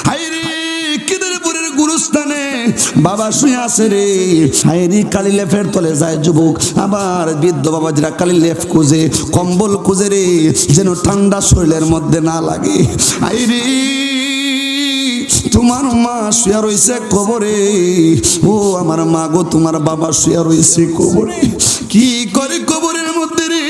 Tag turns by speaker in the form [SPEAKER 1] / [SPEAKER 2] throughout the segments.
[SPEAKER 1] হায়রে কিদারপুরের গুরুস্থানে বাবা শুয়ে আছে রে। হায়রে কালি লেফের তলে যায় যুবক, আবার বৃদ্ধ বাবা যারা কালি লেফ খুঁজে, কম্বল খুঁজে রে, যেন ঠান্ডা শরীরের মধ্যে না লাগে। হায়রে তোমার মা শুয়ে রয়েছে কবরে, ও আমার মা গো, তোমার বাবা শুয়ে রয়েছে কবরে। কি করে কবরের মধ্যে রে?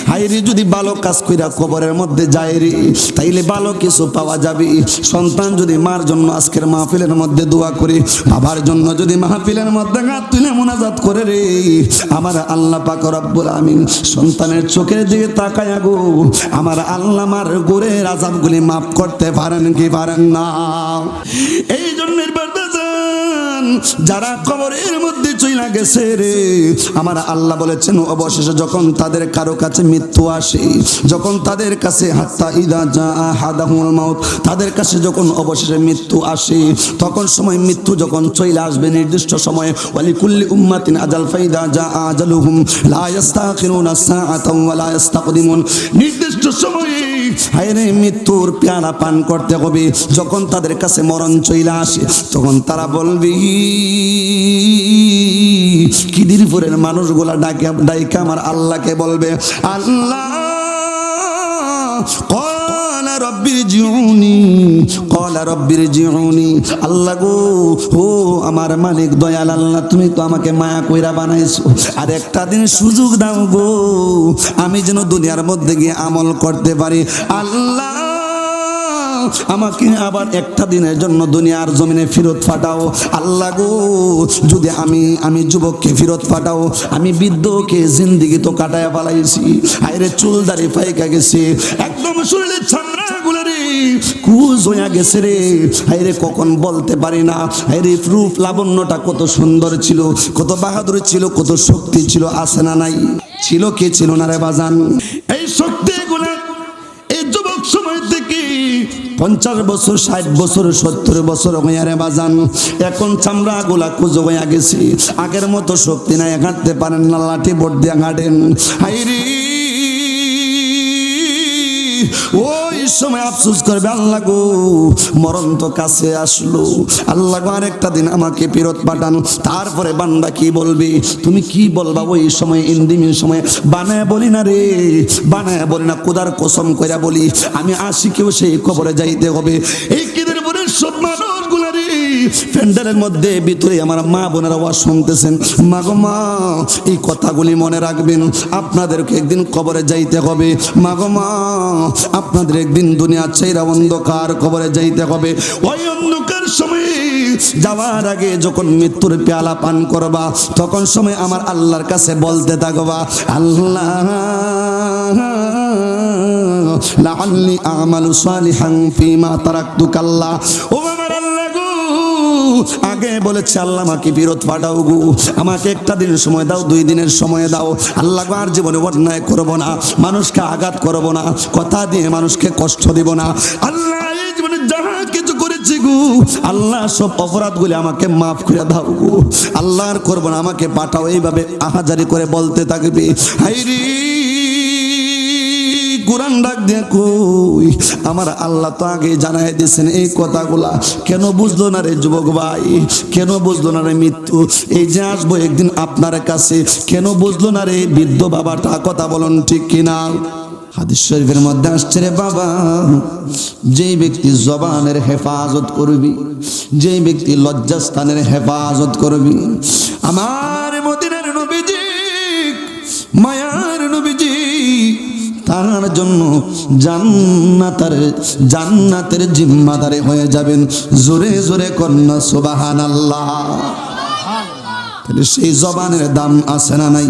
[SPEAKER 1] হায়রে যদি ভালো কাজ কইরা কবরের মধ্যে যায় রে, তাইলে ভালো কিছু পাওয়া যাবে। সন্তান যদি মার জন্য আজকের মাহফিলের মধ্যে দোয়া করে, বাবার জন্য যদি মাহফিলের মধ্যে হাত তুলে মোনাজাত করে রে, আমার আল্লাহ পাক রব্বুল আমিন সন্তানের চোখের দিকে তাকায়া গো, আমার আল্লাহ মার গোরের আযাবগুলি মাফ করতে পারেন কি পারেন না? এই জন্যের যারা কবরের মধ্যে চইলা গেছে রে, আমার আল্লাহ বলেছেন অবশেষে যখন তাদের কারো কাছে মৃত্যু আসে, যখন তাদের কাছে হাত্তা ইদা জা আহাদাহুল মাউত, তাদের কাছে যখন অবশেষে মৃত্যু আসে, তখন সময় মৃত্যু যখন চইলা আসবে নির্দিষ্ট সময়ে, ওয়ালিকুল্লি উম্মাতিন আজাল ফাইদা জা আজালুহুম লা ইস্তাখিরুনা সাআতাও ওয়া লা ইস্তাকদিমুন, নির্দিষ্ট সময়ে হায়রে মৃত্যুর পেয়ালা পান করতে হবে। যখন তাদের কাছে মরণ চইলা আসে, তখন তারা বলবি, কিদিরপুরের মানুষগুলা ডাইকা আমার আল্লাহকে বলবে, আল্লাহ ক্বালা রব্বিরজিউনি, ক্বালা রব্বিরজিউনি, আল্লাহ গো, ও আমার মালিক দয়াল আল্লাহ, তুমি তো আমাকে মায়া কইরা বানাইছো, আর একটা দিন সুযোগ দাও গো, আমি যেন দুনিয়ার মধ্যে গিয়ে আমল করতে পারি। আল্লাহ আমাকে আবার একটা দিনের জন্য দুনিয়ার জমিনে ফেরত পাঠাও। আল্লাহ গো, যদি আমি যুবককে ফেরত পাঠাও, আমি বৃদ্ধকে জিন্দেগি তো কাটায়া পালাইছি, আইরে চুল দাড়ি পাইকা গেছে, একদম শরীরের চামড়াগুলো রে কুজ হইয়া গেছে রে, আইরে কখন বলতে পারি না। আইরে রূপ লাবণ্যটা কত সুন্দর ছিল, কত বাহাদুর ছিল, কত শক্তি ছিল, আছে না নাই? ছিল কি ছিল না রে বাজান? এই শক্তিগুলো এই যুবক সময় থেকে 50 বছর 60 বছর 70 বছর হইয়া রে বাজান, এখন চামড়া গুলা কুজো হইয়া গেছে, আগের মতো শক্তি নাই, হাঁটতে পারেন না, লাঠি বোট দিয়ে হাঁটেন। হাইরে ওই সময় আফসোস করবে, আল্লাহ গো মরণ তো কাছে আসলো, আল্লাহ গো আরেকটা দিন আমাকে ফেরত পাঠান। তারপরে বান্দা কি বলবে? তুমি কি বলবা ওই সময়? ইন্দিমির সময় বানায় বলি না রে, বানায় বলি না, খোদার কসম কইরা বলি, আমি আশিকেও সেই কবরে যাইতে হবে। এই কিদিরপুরের সব মানুষগুলা রে প্যান্ডেলের মধ্যে ভিতরে আমার মা বোনেরা ওয়াজ শুনতেছেন, মা গো মা, এই কথাগুলি মনে রাখবেন, আপনাদেরকে একদিন কবরে যাইতে হবে। মা গো মা, আপনাদের একদিন দুনিয়া ছাইরা অন্ধকার কবরে যাইতে হবে। ওই অন্ধকার সময়ে যাওয়ার আগে যখন মৃত্যুর পেয়ালা পান করবা, তখন সময় আমার আল্লাহর কাছে বলতে থাকবা, আল্লাহ লাআল্লি আমালু সালিহান ফিমা তারাকতু কাল্লা, ও আমার আল্লাহ গো, আগে বলেছে আল্লাহ আমাকে ফেরত পাঠাও গো, আমাকে একটা দিনের সময় দাও, 2 দিনের সময় দাও। আল্লাহ গো আর জীবনে অন্যায় করব না, মানুষকে আঘাত করব না, কথা দিয়ে মানুষকে কষ্ট দিব না। আল্লাহ এই জীবনে যাহা কিছু করেছি গো, আল্লাহ সব অপরাধগুলি আমাকে মাফ করে দাও গো, আল্লাহ আর করব না, আমাকে পাঠাও। এইভাবে আহাজারি করে বলতে থাকবে। হায়রে কোরআন ডাক দিয়ে কই, আমার আল্লাহ তো আগে জানাই দিয়েছেন এই কথাগুলা, কেন বুঝলো না রে যুবক ভাই? কেন বুঝলো না রে মৃত্যু এই যে আসবো একদিন আপনার কাছে? কেন বুঝলো না রে বৃদ্ধ বাবাটা? কথা বলুন ঠিক কিনা? হাদিস শরীফের মধ্যে আসছে রে বাবা, যেই ব্যক্তি জবানের হেফাজত করবি, যেই ব্যক্তি লজ্জাস্থানের হেফাজত করবি, আমার মদিনার নবীজি, মায়ার নবীজি, তার জন্য জান্নাতের জিম্মাদারে হয়ে যাবেন। জোরে জোরে কন্যা সুবহানাল্লাহ। তাহলে সেই জবানের দাম আছে না নাই?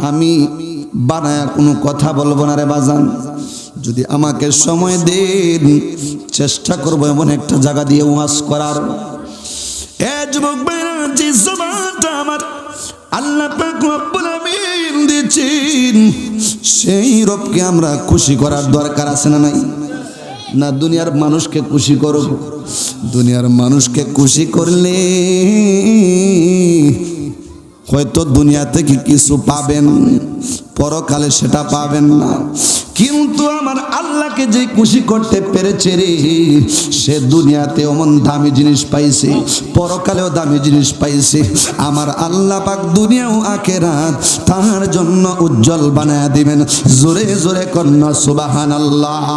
[SPEAKER 1] আমি বানায়া কোনো কথা বলবো না রে বাজান। যদি আমাকে সময় দেন, চেষ্টা করবো এমন একটা জায়গা দিয়ে ওয়াজ করার। এ যুবক ভাইরা, যে জবানটা আমার আল্লাহ পাক রব্বুল আমিন দিয়েছেন, সেই রবকে আমরা খুশি করার দরকার আছে না নাই? না দুনিয়ার মানুষকে খুশি করব? দুনিয়ার মানুষকে খুশি করলে হয়তো দুনিয়া থেকে কিছু পাবেন, পরকালে সেটা পাবেন না। কিন্তু আমার আল্লাহকে যে খুশি করতে পেরেছে রে, সে দুনিয়াতে অমন দামি জিনিস পাইছে, পরকালেও দামি জিনিস পাইছে। আমার আল্লাহ পাক দুনিয়া ও আখিরাত তার জন্য উজ্জ্বল বানায় দিবেন। জোরে জোরে কন্যা সুবহানাল্লাহ।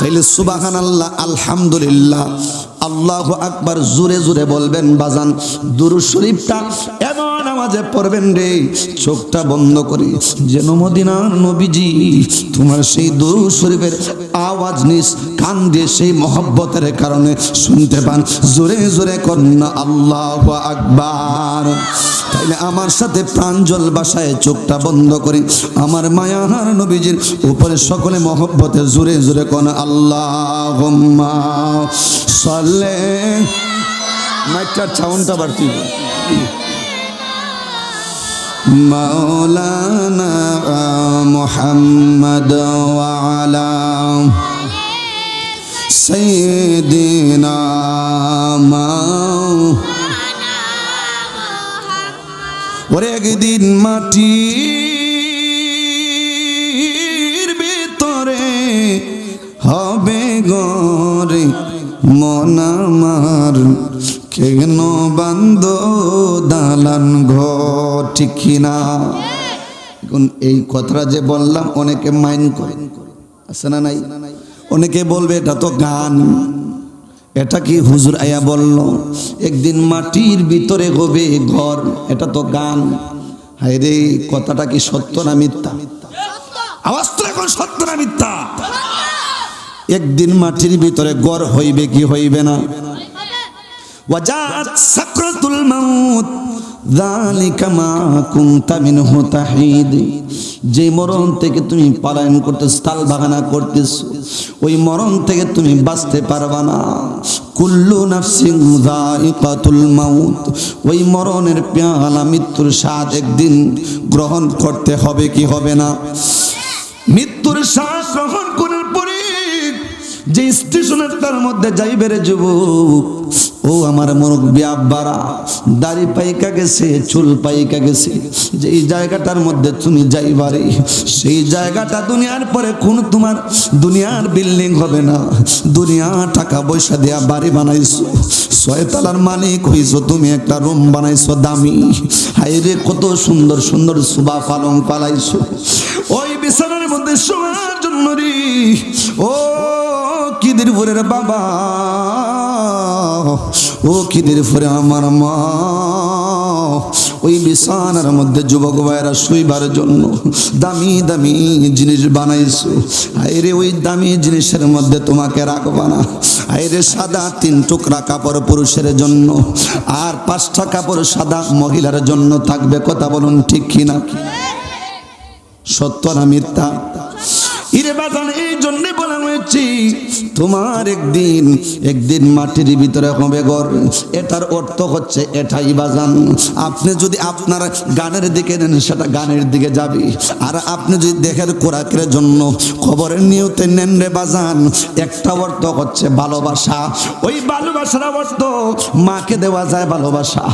[SPEAKER 1] তাইলে সুবহানাল্লাহ, আলহামদুলিল্লাহ, আল্লাহু আকবার জোরে জোরে বলবেন বাজান। দুরূদ শরীফটা এমন আওয়াজে পড়বেন রে, চোখটা বন্ধ করে, যেন মদিনার নবীজি তোমার সেই দুরূদ শরীফের আওয়াজ নিজ কান দিয়ে সেই মহব্বতের কারণে শুনতে পান। জোরে জোরে কন্যা আল্লাহু আকবার। তাইলে আমার সাথে প্রাঞ্জল ভাষায় চোখটা বন্ধ করে আমার মায়ার নবীজির উপরে সকলে মহব্বতে জোরে জোরে কোন আল্লাহুম্মা সাল্লি, মাইকটার সাউন্ডটা বাড়তি, মাওলানা মুহাম্মদ ওয়া আলা সাইয়্যিদিনা ওরে একদিন মাটির ভিতরে হবে ঘরে মন আমার, কেন বান্ধ দালান ঘর, ঠিক কিনা? এখন এই কথাটা যে বললাম অনেকে মাইন্ড করে, আছে না নাই? অনেকে বলবে এটা তো গান, এটা কি হুজুর আয়া বলল একদিন মাটির ভিতরে হবে ঘর, এটা তো গান। হায় রে, কথাটা কি সত্য না মিথ্যা? আওয়াজটা এখন সত্য না মিথ্যা? একদিন মাটির ভিতরে ঘর হইবে কি হইবে না? ওয়াজাত সাকরাতুল মাউত যালিকা মা কুনতা মিনহু তাহিদ। যে মরণ থেকে তুমি পলায়ন করতেছ, তাল বাগানা করতেছ, ওই মরণ থেকে তুমি বাঁচতে পারবা না। কুল্লু নাফসিন যায়িকাতুল মাউত, ওই মরণের পেয়ালা, মৃত্যুর স্বাদ একদিন গ্রহণ করতে হবে কি হবে না? মৃত্যুর স্বাদ গ্রহণ করার পরে যে স্টেশনের তার মধ্যে যাইবে রে যুবক, ও আমার মুরব্বি আব্বারা, দাড়ি পাইকা গেছে, চুল পাইকা গেছে, যেই জায়গাটার মধ্যে তুমি যাইবারে সেই জায়গাটা দুনিয়ার পরে কোন তোমার দুনিয়ার বিল্ডিং হবে না। দুনিয়া টাকা পয়সা দিয়া বাড়ি বানাইছো, 6 তলার মালিক হইছো তুমি, একটা রুম বানাইছো দামি, হাইরে কত সুন্দর সুন্দর সুবা পালং পালাইছো, ওই বিছানার মধ্যে শোয়ার জন্য রে ও কিদিরপুরের বাবা, ও কিদিরপুরে আমার মা, ওই বিছানার মধ্যে যুবক ভাইরা শুইবার জন্য দামি দামি জিনিস বানাইছো। আইরে ওই দামি জিনিসের মধ্যে তোমাকে রাখবা না। আইরে সাদা 3 টুকরা কাপড় পুরুষের জন্য, আর 5টা কাপড় সাদা মহিলার জন্য থাকবে। কথা বলুন ঠিক কিনা? সত্য না মিথ্যা? ইরে বাজান, এই জন্য বলা হয়েছে তোমার একদিন মাটির ভিতরে হবে ঘর। এটার অর্থ হচ্ছে এটাই বাজান, আপনি যদি আপনার গানের দিকে নেন সেটা গানের দিকে যাবে, আর আপনি যদি দেহের খোরাকের জন্য খবরের নিয়তে নেন রে বাজান, একটা অর্থ হচ্ছে ভালোবাসা। ওই ভালোবাসার অর্থ মাকে দেওয়া যায় ভালোবাসা,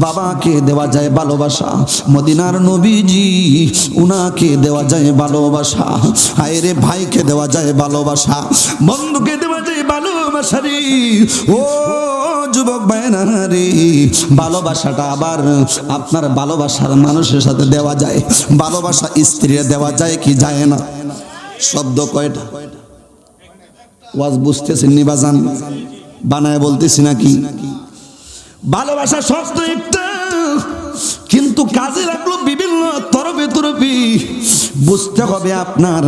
[SPEAKER 1] বাবাকে দেওয়া যায় ভালোবাসা, মদিনার নবীজি উনাকে দেওয়া যায় ভালোবাসা, হায়রে ভাইকে দেওয়া যায় ভালোবাসা, বন্ধুকে দেওয়া যায় ভালোবাসা রে। ও যুবক ভাইরা রে, ভালোবাসাটা আবার আপনার ভালোবাসার মানুষের সাথে দেওয়া যায়, ভালোবাসা স্ত্রীরা দেওয়া যায় কি যায় না? শব্দ কয়টা? ওয়াজ বুঝতেছেন নি বাজান? বানায় বলতেছি নাকি? ভালোবাসা শব্দ একটা, কিন্তু কাজে লাগলো বিভিন্ন তরফে তরফি, বুঝতে হবে আপনার।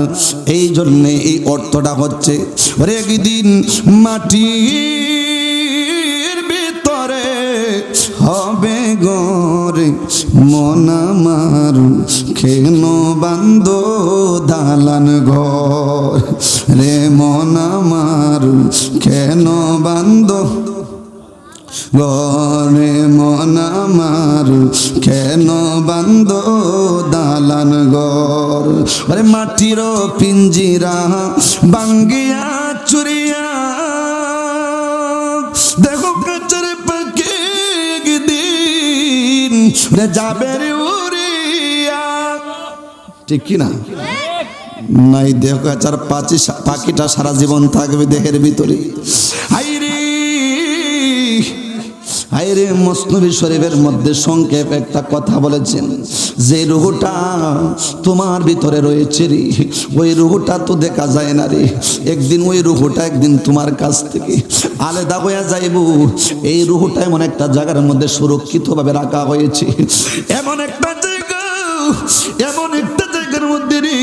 [SPEAKER 1] এই জন্যে এই অর্থটা হচ্ছে ওরে একদিন মাটির ভিতরে হবে ঘরে মন আমার, কেন বান্ধ দালান ঘর রে মন আমার, কেন বান্ধ ঘরে মন আমার, কেন বান্ধ দালান ঘর। আরে মাটির পিঞ্জিরা বাঙ্গিয়া চুরিয়া দেখো কাচের পাকে একদিন যাবে রে উড়িয়া, ঠিক কি না? নাই দেহ আচার পাখিটা সারা জীবন থাকবে দেহের ভিতরে। হায়রে মসনবী শরীফের মধ্যে সংক্ষেপ একটা কথা বলেছেন, যে রুহটা তোমার ভিতরে রয়েছে রে, ওই রুহটা তো দেখা যায় না রে। একদিন ওই রুহটা একদিন তোমার কাছ থেকে আলাদা হয়ে যাইব। এই রুহটা এমন একটা জায়গার মধ্যে সুরক্ষিতভাবে রাখা হয়েছে, এমন একটা জায়গা, এমন একটা জায়গার মধ্যে রে,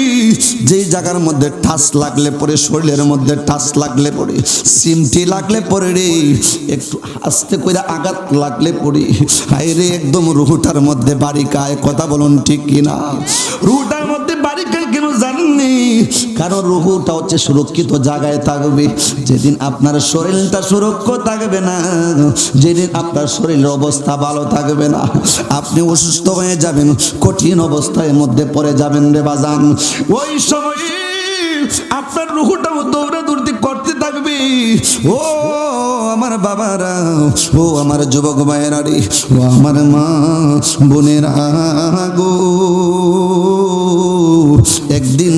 [SPEAKER 1] যে জায়গার মধ্যে ঠাস লাগলে পরে, শরীরের মধ্যে ঠাস লাগলে পরে, সিমটি লাগলে পরে রে, একটু আস্তে করে আঘাত লাগলে পরে, হায়রে একদম রুহটার মধ্যে বারিকায়। কথা বলুন ঠিক কিনা? রুহটার মধ্যে বারিকায় কেন জাননি? কারণ রুহটা হচ্ছে সুরক্ষিত জায়গায় থাকবে। যেদিন আপনার শরীরটা সুরক্ষিত থাকবে না, যেদিন আপনার শরীরের অবস্থা ভালো থাকবে না, আপনি অসুস্থ হয়ে যাবেন, কঠিন অবস্থার মধ্যে পড়ে যাবেন রে বাজান। ওই সময় আপনার রুহটাও দৌড়াদৌড়ি করতে থাকবে। ও আমার বাবারা, ও আমার যুবক ভাইয়েরা রে, ও আমার মা বোনেরা গো, একদিন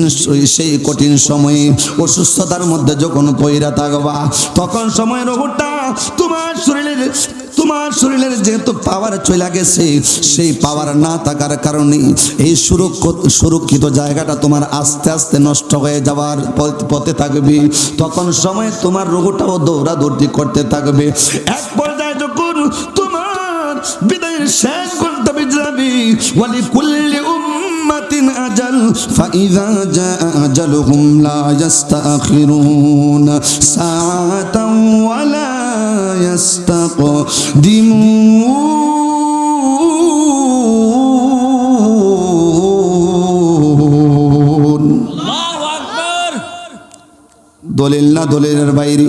[SPEAKER 1] সেই কঠিন সময়ে অসুস্থতার মধ্যে যখন পইরা থাকবা, তখন সময় রুহটা তোমার শরীরের যেহেতু পাওয়ার চলে গেছে, সেই পাওয়ার না থাকার কারণে এই সুরক্ষিত জায়গাটা তোমার আস্তে আস্তে নষ্ট হয়ে যাওয়ার পথে থাকবে। তখন সময় তোমার রুহটাও দৌড়াদৌড়ি করতে থাকবে। এক পর্যায়ে যখন তোমার বিদায়ের শেষ গন্তব্যে যাবে, ওয়ালি কুল্লি উম্মাতিন আজাল ফাইযা জা আজালুহুম লা ইস্তাখিরুনা সাআতান ওয়ালা يستقدمون। দলিল না দলিলের বাইরে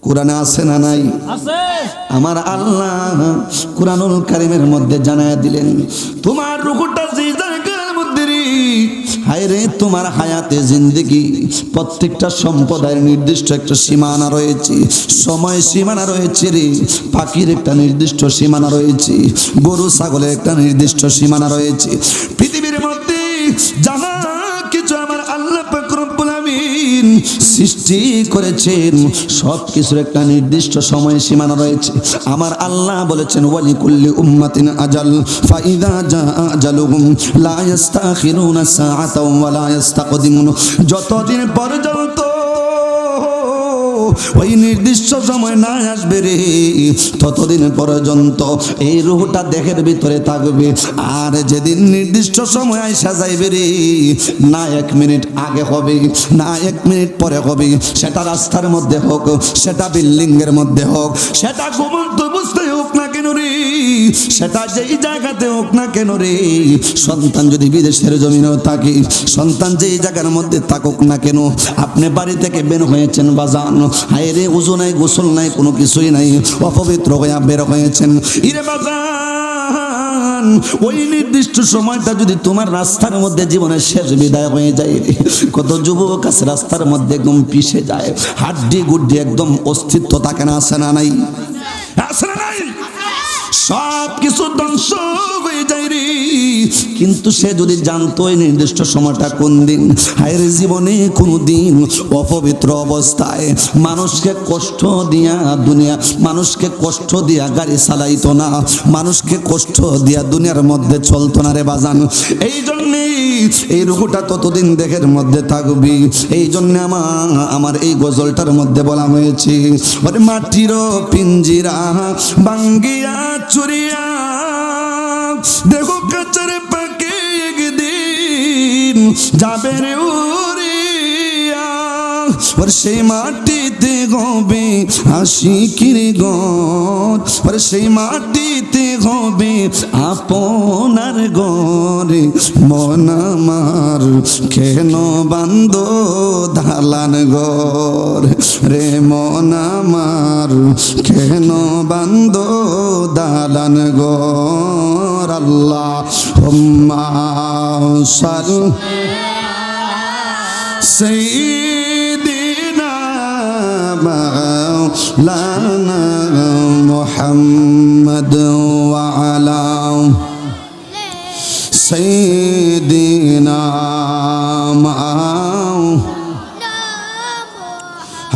[SPEAKER 1] কোরআনে আছে না নাই? আমার আল্লাহ কুরআনুল কারীমের মধ্যে জানায়া দিলেন, তোমার রূহটা যে জায়গার মধ্যে রে, হায়রে তোমার হায়াতে জিন্দেগি, প্রত্যেকটা সম্প্রদায়ের নির্দিষ্ট একটা সীমানা রয়েছে, সময় সীমানা রয়েছে রে। পাখির একটা নির্দিষ্ট সীমানা রয়েছে, গরু ছাগলের একটা নির্দিষ্ট সীমানা রয়েছে। পৃথিবীর মধ্যে যাহা কিছু আমার আল্লাহ পাক রব্বুল আমিন সৃষ্টি করেছেন, সব কিছুর একটা নির্দিষ্ট সময় সীমানা রয়েছে। আমার আল্লাহ বলেছেন, ওয়ালি কুল্লি উম্মাতিন আজাল ফাইযা জা আজালুহুম লা ইস্তাখিরুনা সাআতাও ওয়া লা ইস্তাকদিমুন। যতদিন পর্যন্ত ওই নির্দিষ্ট সময় না আসবে রে, ততদিন পর্যন্ত এই রূহটা দেহের ভিতরে থাকবে। আর যেদিন নির্দিষ্ট সময় আইসা যাইবে রে, না 1 মিনিট আগে হবে, না 1 মিনিট পরে হবে, সেটা রাস্তার মধ্যে হোক, সেটা বিল্ডিং এর মধ্যে হোক, সেটা ঘুমন্ত অবস্থায় হোক না কেন রে, সেটা যেই জায়গাতে হোক না কেন রে, সন্তান যদি বিদেশের জমিনেও থাকে, সন্তান যেই জায়গার মধ্যে থাকুক না কেন, আপনি বাড়ি থেকে বের হয়েছেন বাজান, হায়রে উযু নাই, গোসল নাই, কোনো কিছুই নাই, অপবিত্র হয়ে বের হয়েছেন, ইরে বাজান, ওই নির্দিষ্ট সময়টা যদি তোমার রাস্তার মধ্যে জীবনের শেষ বিদায় হয়ে যায়, কত যুবক আছে রাস্তার মধ্যে একদম পিষে যায়, হাড্ডি গুড্ডি একদম অস্তিত্ব থাকে না, আছে না নাই? আছে না নাই? সব কিছু ধ্বংস হয়ে যায় রে। কিন্তু সে যদি জানতো এই নির্দিষ্ট সময়টা কোন দিন, হায়রে জীবনে কোনো দিন অপবিত্র অবস্থায় মানুষকে কষ্ট দিয়া দুনিয়া, মানুষকে কষ্ট দিয়া গাড়ি চালাইতো না, মানুষকে কষ্ট দিয়া দুনিয়ার মধ্যে চলতো না রে বাজান। এই জন্যে এই রূহটা ততদিন দেহের মধ্যে থাকবি। এই জন্য আমার এই গজলটার মধ্যে বলা হয়েছে, ওরে মাটির পিঞ্জিরা ভাঙ্গিয়া চুরিয়া দেখো কাচারে পাকে একদিন যাবে রে উড়িয়া, ওর সেই মাটিতে হবে আশিকির ঘর, ওর সেই মাটিতে হবে আপনার ঘরে, মন আমার কেন বান্ধ দালান ঘর রে, মন আমার কেন বান্ধ দালান ঘর। আল্লাহুম্মা সাল্লি সাইয়্যিদিনা মাওলানা মুহাম্মদ ওয়া আলা সাইয়্যিদিনা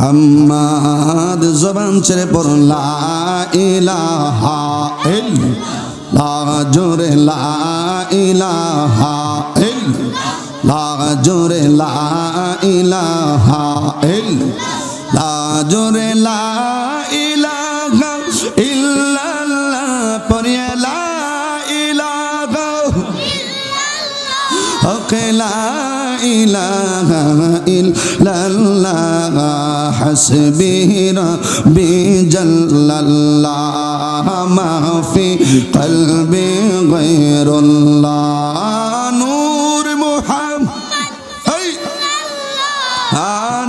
[SPEAKER 1] মুহাম্মদ জবান ছেড়ে পড়ুন লা ইলাহা ইল্লাল্লাহ জোরে লা ইলাহা ইল্লাল্লাহ জোরে লা ইলাহা ইল্লাল্লাহ জোরে লা ইলাহা ইল্লাল্লাহ পড়িয়া লা ইলাহা ওকে লা ইলাহা ইল্লাল্লাহ হাসবি রাব্বি জাল্লাল্লাহ মা ফি কলবি গায়রুল্লাহ নূর মুহাম্মদ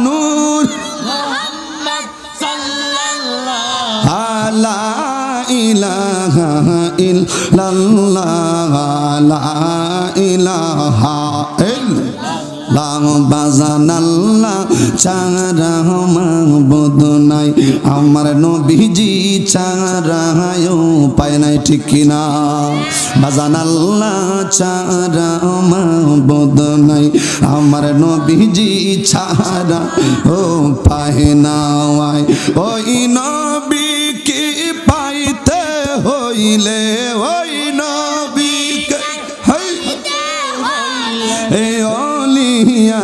[SPEAKER 1] নূর মুহাম্মদ সাল্লাল্লাহু লা ইলাহা ইল্লাল্লাহ লা ইলাহা ইল্লাল্লাহ বাজান আল্লাহ ছাড়া মাবুদ নাই আমার নবীজি ছাড়া উপায় নাই ঠিক কিনা বাজান আল্লাহ ছাড়া মাবুদ নাই আমার নবীজি ছাড়া উপায় নাই ওই নবীকে পাইতে হইলে ওই নবীকে হে ওলি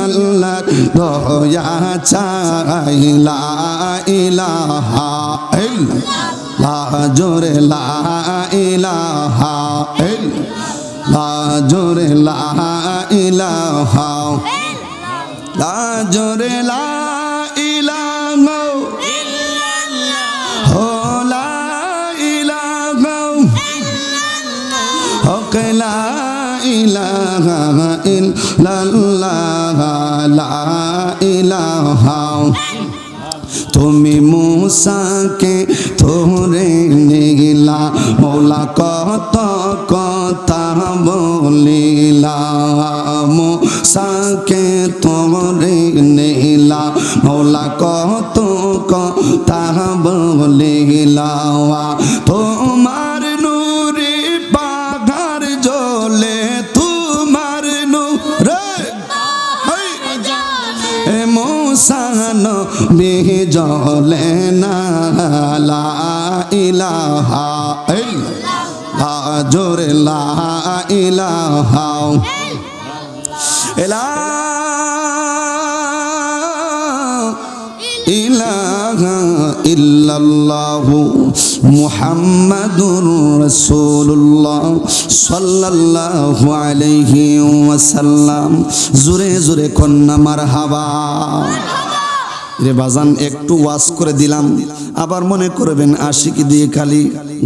[SPEAKER 1] আল্লাহ দয়া চাই লা ইলাহা ইল্লাল্লাহ জোরে লা ইলাহা ইল্লাল্লাহ জোরে লা ইলাহা লা জোরে লা ইলাহা ইল্লাল্লাহ ও লা ইলাহা ইল্লাল্লাহ ও লা ইলাহা ইল্লাল্লাহ লা ইলাহা তুমি মুসাকে ধরে নিলা মৌলা কত কথা বলিলা মুসাকে ধরে নিলা মৌলা কত কথা বলিলা তোমার নূরে বাগার জ্বলে তোমার নূরে মুসান বিজলে না লা ইলাহা ইল্লাল্লাহ জোরে লা ইলাহা ইলাহা ইল্লাল্লাহ মুহাম্মাদুর রাসূলুল্লাহ সাল্লাল্লাহু আলাইহি ওয়াসাল্লাম জোরে জোরে কন্না মারহাবা রে বাজান একটু ওয়াজ করে দিলাম আবার মনে করবেন আশিকি দিয়ে খালি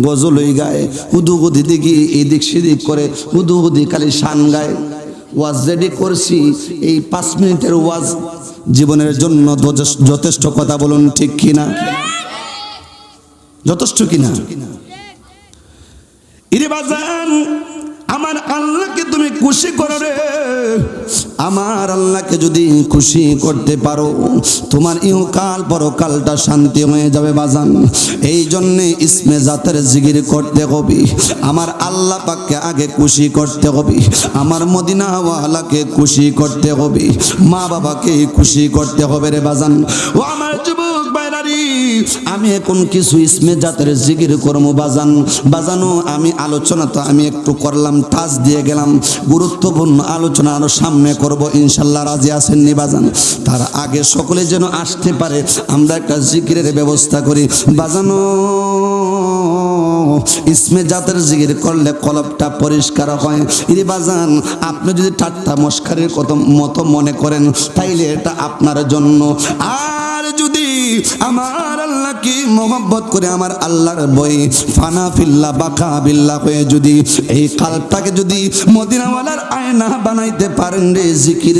[SPEAKER 1] গজলই গায় উদুগুদি দিকে এদিক সেদিক করে উদুগুদি খালি শান গায় ওয়াজ রেডি করছি এই 5 মিনিটের ওয়াজ জীবনের জন্য যথেষ্ট কথা বলুন ঠিক কিনা যথেষ্ট কিনা ইরে বাজান আমার আল্লাহকে তুমি খুশি করো রে আমার আল্লাহকে যদি খুশি করতে পারো তোমার ইহকাল পরকালটা শান্তি হয়ে যাবে বাজান এই জন্যে ইসমে জাতের জিকির করতে হবে আমার আল্লাহ পাককে আগে খুশি করতে হবে আমার মদিনাওয়ালাকে খুশি করতে হবে মা বাবাকে খুশি করতে হবে রে বাজান ও আমার যুবক ভাইরারি আমি এখন কিছু ইসমে জাতের জিকির করবো বাজান বাজানো আমি আলোচনা তো আমি একটু করলাম টাচ দিয়ে গেলাম গুরুত্বপূর্ণ আলোচনা আরো সামনে করব ইনশাল্লাহ রাজি আছেন নি বাজান তার আগে সকলে যেন আসতে পারে আমরা একটা জিকিরের ব্যবস্থা করি বাজানো ইসমে জাতের জিকির করলে কলবটা পরিষ্কার হয় ইরে বাজান আপনি যদি ঠাট্টা মস্কারির মতো মনে করেন তাইলে এটা আপনার জন্য আর যদি আমার আল্লাহকে মোহাব্বত করে আমার আল্লাহর বই ফানা ফিল্লা বাকা বিল্লা হয়ে যদি এই কালটাকে যদি মদিনাওয়ালার আয়না বানাইতে পারেন রে জিকির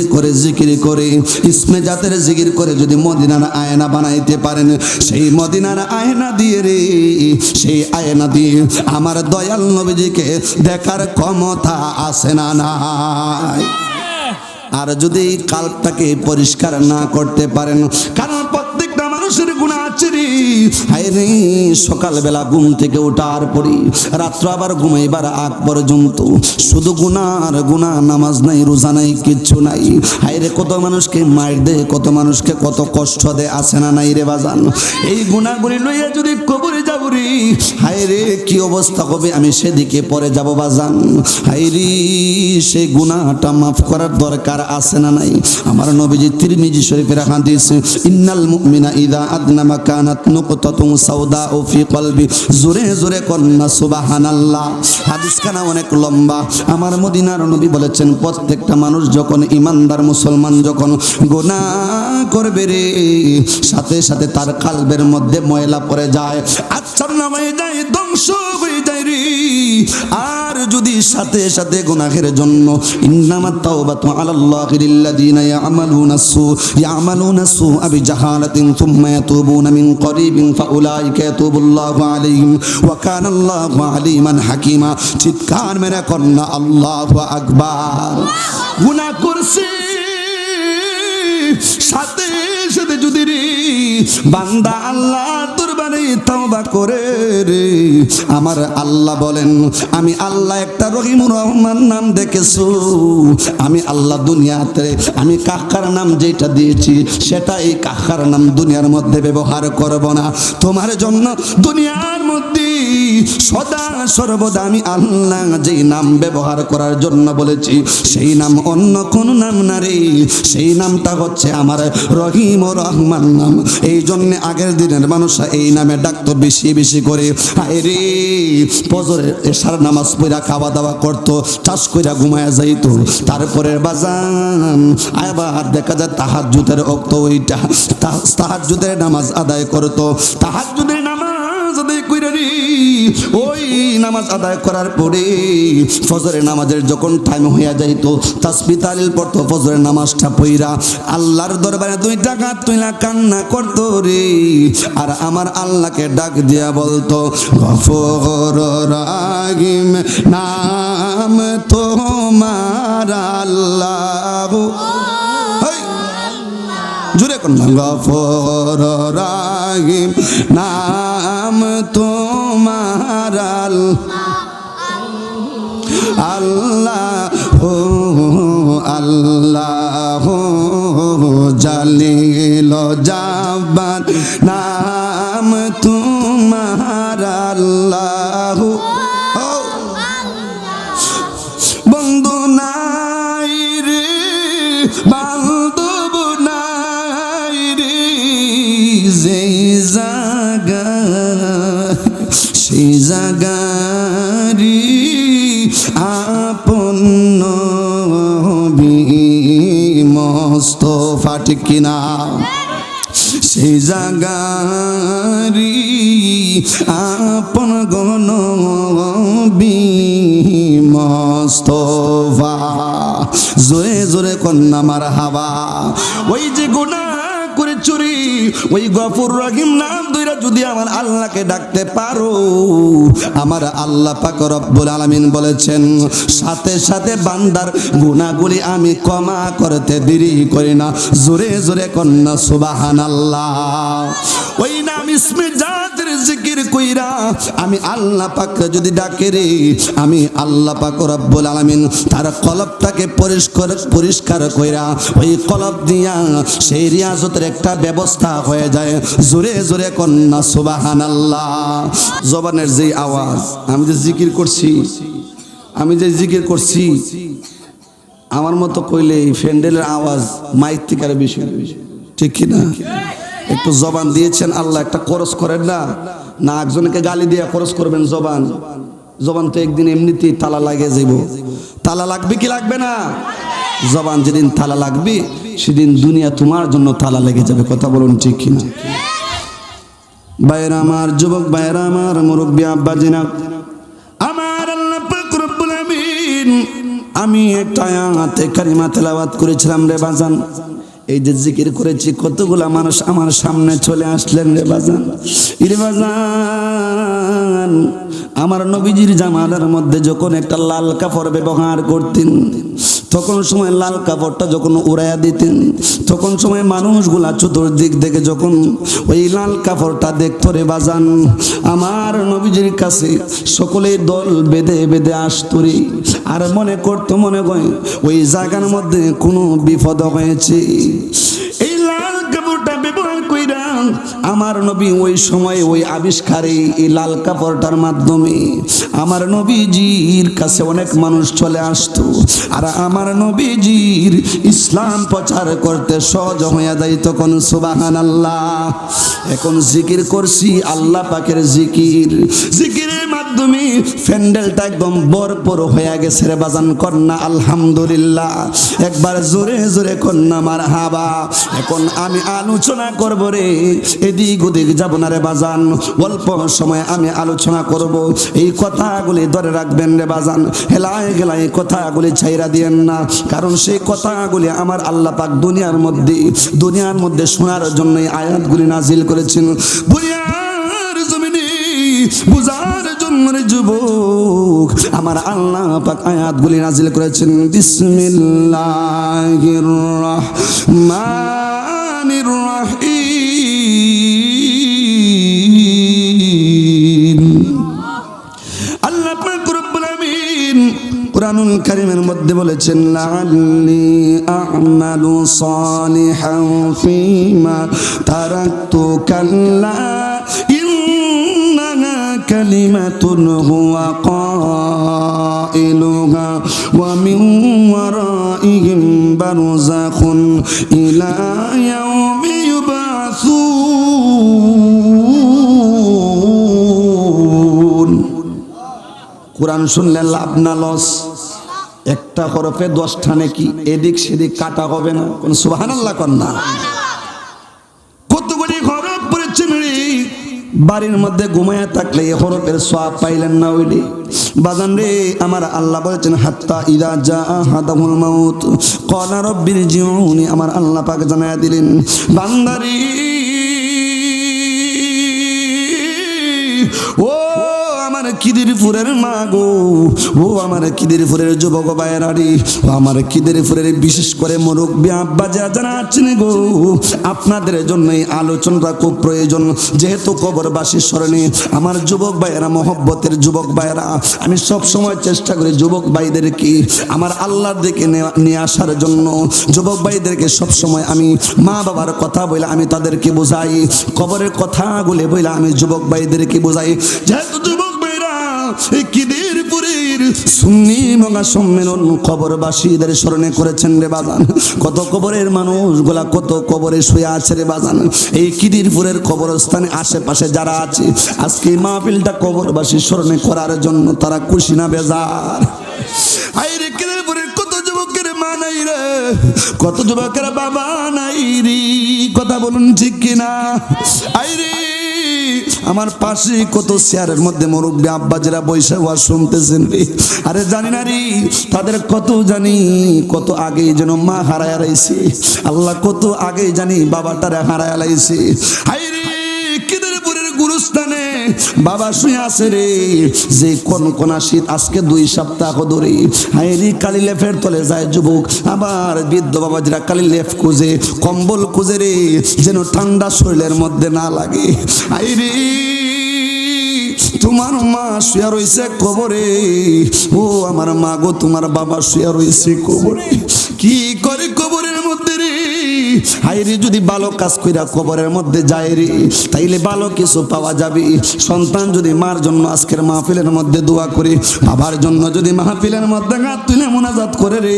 [SPEAKER 1] করে ইসমে জাতের জিকির করে যদি মদিনার আয়না বানাইতে পারেন সেই মদিনার আয়না দিয়ে রে সেই আয়না দিয়ে আমার দয়াল নবীজিকে দেখার ক্ষমতা আছে না নাই আর যদি কালটাকে পরিষ্কার না করতে পারেন কারণ প্রত্যেকটা মানুষের গুনাহ আছে রে হায় হায়রে সকালবেলা ঘুম থেকে ওঠার পরে রাত্র আবার ঘুমাইবার আগ পর্যন্ত শুধু গুনার গুনাহ, নামাজ নাই, রোজা নাই, কিচ্ছু নাই। হায়রে কত মানুষকে মার দেয়, কত মানুষকে কত কষ্ট দেয়, আছে না নাই রে বাজান? এই গুনাহগুলি লইয়া যদি কবরে যাব রে, হায়রে কি অবস্থা হবে, আমি সেদিকে পরে যাব বাজান। হায়রে সেই গুনাহটা মাফ করার দরকার আছে না নাই? আমার নবীজি তিরমিজি শরীফের হাদিস, ইন্নাল মুমিনা ইযা আদনামা কানাত নুকতাতুন সাওদাউ ফি কলবি। জোরে জোরে কন্না সুবহানাল্লাহ। হাদিসখানা অনেক লম্বা। আমার মদিনার নবী বলেছেন, প্রত্যেকটা মানুষ যখন ইমানদার মুসলমান যখন গুনাহ করবে রে, সাথে সাথে তার কলবের মধ্যে ময়লা পড়ে যায়, আচ্ছা নামে যায়, ধ্বংস হয়ে যায় রে। আর যদি সাথে সাথে গুনাহের জন্য ইন্নামাত তাওবাতু আলাল্লাহি লিল্লাযিনা ইয়ামালুনা সুআ বিজাহালাতিন সুম্মা ইয়াতুবুনা মিন করিবিন ফাউলাইকা ইয়াতুবুল্লাহু আলাইহিম ওয়া কানাল্লাহু আলিমান হাকিমা। চিৎকার মেরে কন্না আল্লাহু আকবার। গুনাহ করছে সাথে সাথে যদি রে বান্দা আল্লাহ দরবারে তওবা করে রে, আমার আল্লাহ বলেন, আমি আল্লাহ একটা রহিমুর রহমান নাম দেখেছো। আমি আল্লাহ দুনিয়াতে আমি কাহার নাম যেটা দিয়েছি সেটা এই কাহার নাম দুনিয়ার মধ্যে ব্যবহার করব না। তোমার জন্য দুনিয়ার মধ্যে সদা সর্বদা আমি আল্লাহ যেই নাম ব্যবহার করার জন্য বলেছি সেই নাম অন্য কোন নাম না রে, সেই নামটা হচ্ছে আমার রহিম ও রহমান নাম। এই জন্য আগের দিনের মানুষরা এই নামে ডাকতো বেশি বেশি করে। হায়রে ফজরের এশার নামাজ পড়া খাওয়া দাওয়া করতো, চাষ কইরা ঘুমায়া যাইতো, তারপরে বাজান আবার দেখা যায় তাহাজ্জুদের ওয়াক্ত, ওইটা তাহাজ্জুদের নামাজ আদায় করতো। তাহাজ্জুদের নামাজ আদায় কইরা রে, ওই নামাজ আদায় করার পরে ফজরের নামাজের যখন টাইম হইয়া যাইতো, তাসবিহ তাহলিল পড়তো, ফজরের নামাজটা পড়া আল্লাহর দরবারে 2 টাকা তুইলা কান্না করতো রে। আর আমার আল্লাহকে ডাক দিয়া বলতো, গফুর রহিম নাম তোমার আল্লাহ। জুড়ে কন্যা, গফুর রহিম নাম তোমার আল্লাহ, আল্লাহ জালিল জাব্বার নাম তোমার আল্লাহ। বন্ধু নাই রে, বান্ধব নাই রে, যেই জায়গা সেই জায়গারি আপন নবী মুস্তাফা, ঠিক কিনা? সেই জায়গারি আপন নবী মুস্তাফা। জোরে জোরে কন্যা মারহাবা। ওই যে গুনাহ করে চুরি, ওই গফুর রহিম নাম ধইরা যদি আমার আল্লাহকে ডাকতে পারো, আমার আল্লাহ পাক রব্বুল আলামিন বলেছেন সাথে সাথে বান্দার গুনাহগুলি আমি ক্ষমা করতে দেরি করি না। জোরে জোরে কন্যা সুবহানাল্লাহ। ওই নাম ইসমে জাতের জিকির কইরা আমি আল্লাহ পাককে যদি ডাকে রে, আমি আল্লাহ পাক রব্বুল আলামিন তার কলবটাকে পরিষ্কার কইরা ওই কলব দিয়া সেই রিয়াজতের একটা ব্যবস্থা হয়ে যায়। জোরে জোরে কন্যা সুবহানাল্লাহ। জবানের যে আওয়াজ, আমি যে জিকির করছি আমার মতো কইলে এই ফ্যান্ডেলের আওয়াজ মাইক থেকে আর বেশি, ঠিক কিনা? একটু জবান দিয়েছেন আল্লাহ, একটা খরচ করেন না, না একজনকে গালি দিয়ে খরচ করবেন। জবান তো একদিন এমনিতেই তালা লাগে যাইব। তালা লাগবে কি লাগবে না? জবান যেদিন তালা লাগবে সেদিন দুনিয়া তোমার জন্য তালা লেগে যাবে। কথা বলুন, ঠিক কিনা? ভাইরা আমার, যুবক ভাইরা আমার, মুরব্বী আব্বাজিনা আমার, আল্লাহ পাক রব্বুল আমিন আমি একটা আয়াতে কারিমা তেলাওয়াত করেছিলাম রে বাজান। এই যে জিকির করেছি কতগুলা মানুষ আমার সামনে চলে আসলেন রে বাজান। ইরে বাজান, আমার নবীজির জামানার মধ্যে যখন একটা লাল কাপড় ব্যবহার করতেন, তখন সময় লাল কাপড়টা যখন উড়াইয়া দিতেন, তখন সময় মানুষগুলা চতুর্দিক থেকে যখন ওই লাল কাপড়টা দেখতো রে বাজান, আমার নবীজির কাছে সকলে দল বেঁধে বেঁধে আসতো রে। আর মনে করতো মনে হয় ওই জায়গার মধ্যে কোনো বিপদ হয়েছে। এই লাল কাপড়টা ব্যবহার কইরা আমার নবী ওই সময় ওই আবিষ্কারে এই লাল কাপড়টার মাধ্যমে আমার নবীজির কাছে অনেক মানুষ চলে আসতো। আর আমার নবীজির ইসলাম প্রচার করতে সহজ হয়ে যায়। তখন সুবহানাল্লাহ। এখন জিকির করছি আল্লাহ পাকের জিকির, জিকিরের মাধ্যমে প্যান্ডেলটা একদম ভরপুর হয়ে গেছে রে বাজান। কন্যা আলহামদুলিল্লাহ, একবার জোরে জোরে কন্যা মারহাবা। এখন আমি আলোচনা করব রে, এদিক ওদিক যাব না রে বাজান, অল্প সময় আমি আলোচনা করব। এই কথাগুলি ধরে রাখবেন রে বাজান, হেলায় গেলায় কথাগুলি ছাইরা দিয়েন না, কারণ সেই কথাগুলি আমার আল্লাহ পাক দুনিয়ার মধ্যে শোনার জন্য আয়াতগুলি নাজিল করেছেন। দুনিয়ার জমিনে বুঝার জন্য রে যুবক আমার আল্লাহ পাক আয়াতগুলি নাজিল করেছেন। বিসমিল্লাহির রহমানির রহিম। আল্লাহ পাক রব্বুল আমিন কুরআনুল কারীমের মধ্যে বলেছেন, লাআল্লি আ'মালু সালিহান ফীমা তারাকতু কাল্লা ইন্নাহা কালিমাতুন হুয়া কাইলুহা ওয়া মিন ওয়ারাইহিম বারযাখুন ইলা ইয়াউমি ইউবাসুন। কোরআন শুনলে লাভ না লস? একটা হরফে 10টা নাকি এদিক সেদিক কাটা হবে না? কোন সুবহানাল্লাহ কোন না? কতগুলি হরফ পড়েছেন রে, বাড়ির মধ্যে ঘুমায়া থাকলে এই হরফের সওয়াব পাইলেন না ওইলে বাজান রে। আমার আল্লাহ বলেছেন, হাত্তা ইযা জা আহাদাহুল মাউত ক্বালা রাব্বিরজিউনি। আমার আল্লাহ পাক জানায়া দিলেন, বান্দারে ও আমার খিদিরপুরের মা গো, ও আমার খিদিরপুরের যুবক ভাইয়েরারি, ও আমার খিদিরপুরের বিশেষ করে মুরব্বি আব্বা যারা আছেন গো, আপনাদের জন্য এই আলোচনাটা খুব প্রয়োজন। যেহেতু কবরবাসীর স্মরণে আমার যুবক ভাইয়েরা, মহব্বতের যুবক ভাইয়েরা, আমি সব সময় চেষ্টা করি যুবক ভাইদেরকে আমার আল্লাহর দিকে নিয়ে আসার জন্য। যুবক ভাইদেরকে সব সময় আমি মা বাবার কথা বলে আমি তাদেরকে বোঝাই, কবরের কথাগুলো বলে আমি যুবক ভাইদেরকে বোঝাই। যেহেতু যুবক খিদিরপুরের সুন্নি মগা সম্মেলন কবরবাসীদের স্মরণে করেছেন রে বাজান। কত কবরের মানুষগুলা কত কবরে শুয়ে আছে রে বাজান। এই খিদিরপুরের কবরস্থানে আশেপাশে যারা আছে আজকে মাহফিলটা কবরবাসীর স্মরণে করার জন্য তারা খুশি না বেজার? আইরে খিদিরপুরের কত যুবকের মা নাই রে, কত যুবকের বাবা নাই রে, কথা বলুন ঠিক কিনা? আইরে আমার পাশে কত চেয়ারের মধ্যে মুরব্বি আব্বা যারা বৈশা ওয়াজ শুনতেছেন রে, আরে জানি না রে তাদের কত আগে যেন মা হারায় লাইছে, আল্লাহ কত আগে জানি বাবাটারে হারায় লাইছে। হাই রে খিদিরপুরের গুরুস্থানে বাবা শুয়ে আছে রে, যে কোন শীত আজকে 2 সপ্তাহ ধরে। হাই রে কালি লেফের তলে যায় যুবক, আবার বৃদ্ধ বাবা যারা কালি লেফ খুঁজে কম্বল খুঁজে রে, যেন ঠান্ডা শরীরের মধ্যে না লাগে। হাই রে তোমার মা শুয়ে রয়েছে কবরে, ও আমার মা গো তোমার বাবা শুয়ে রয়েছে কবরে। কি করে কবরের মধ্যে রে? হাইরে যদি ভালো কাজ কইরা কবরের মধ্যে যায় রে, তাইলে ভালো কিছু পাওয়া যাবে। সন্তান যদি মার জন্য আজকের মাহফিলের মধ্যে দোয়া করে, বাবার জন্য যদি মাহফিলের মধ্যে হাত তুলে মুনাজাত করে রে,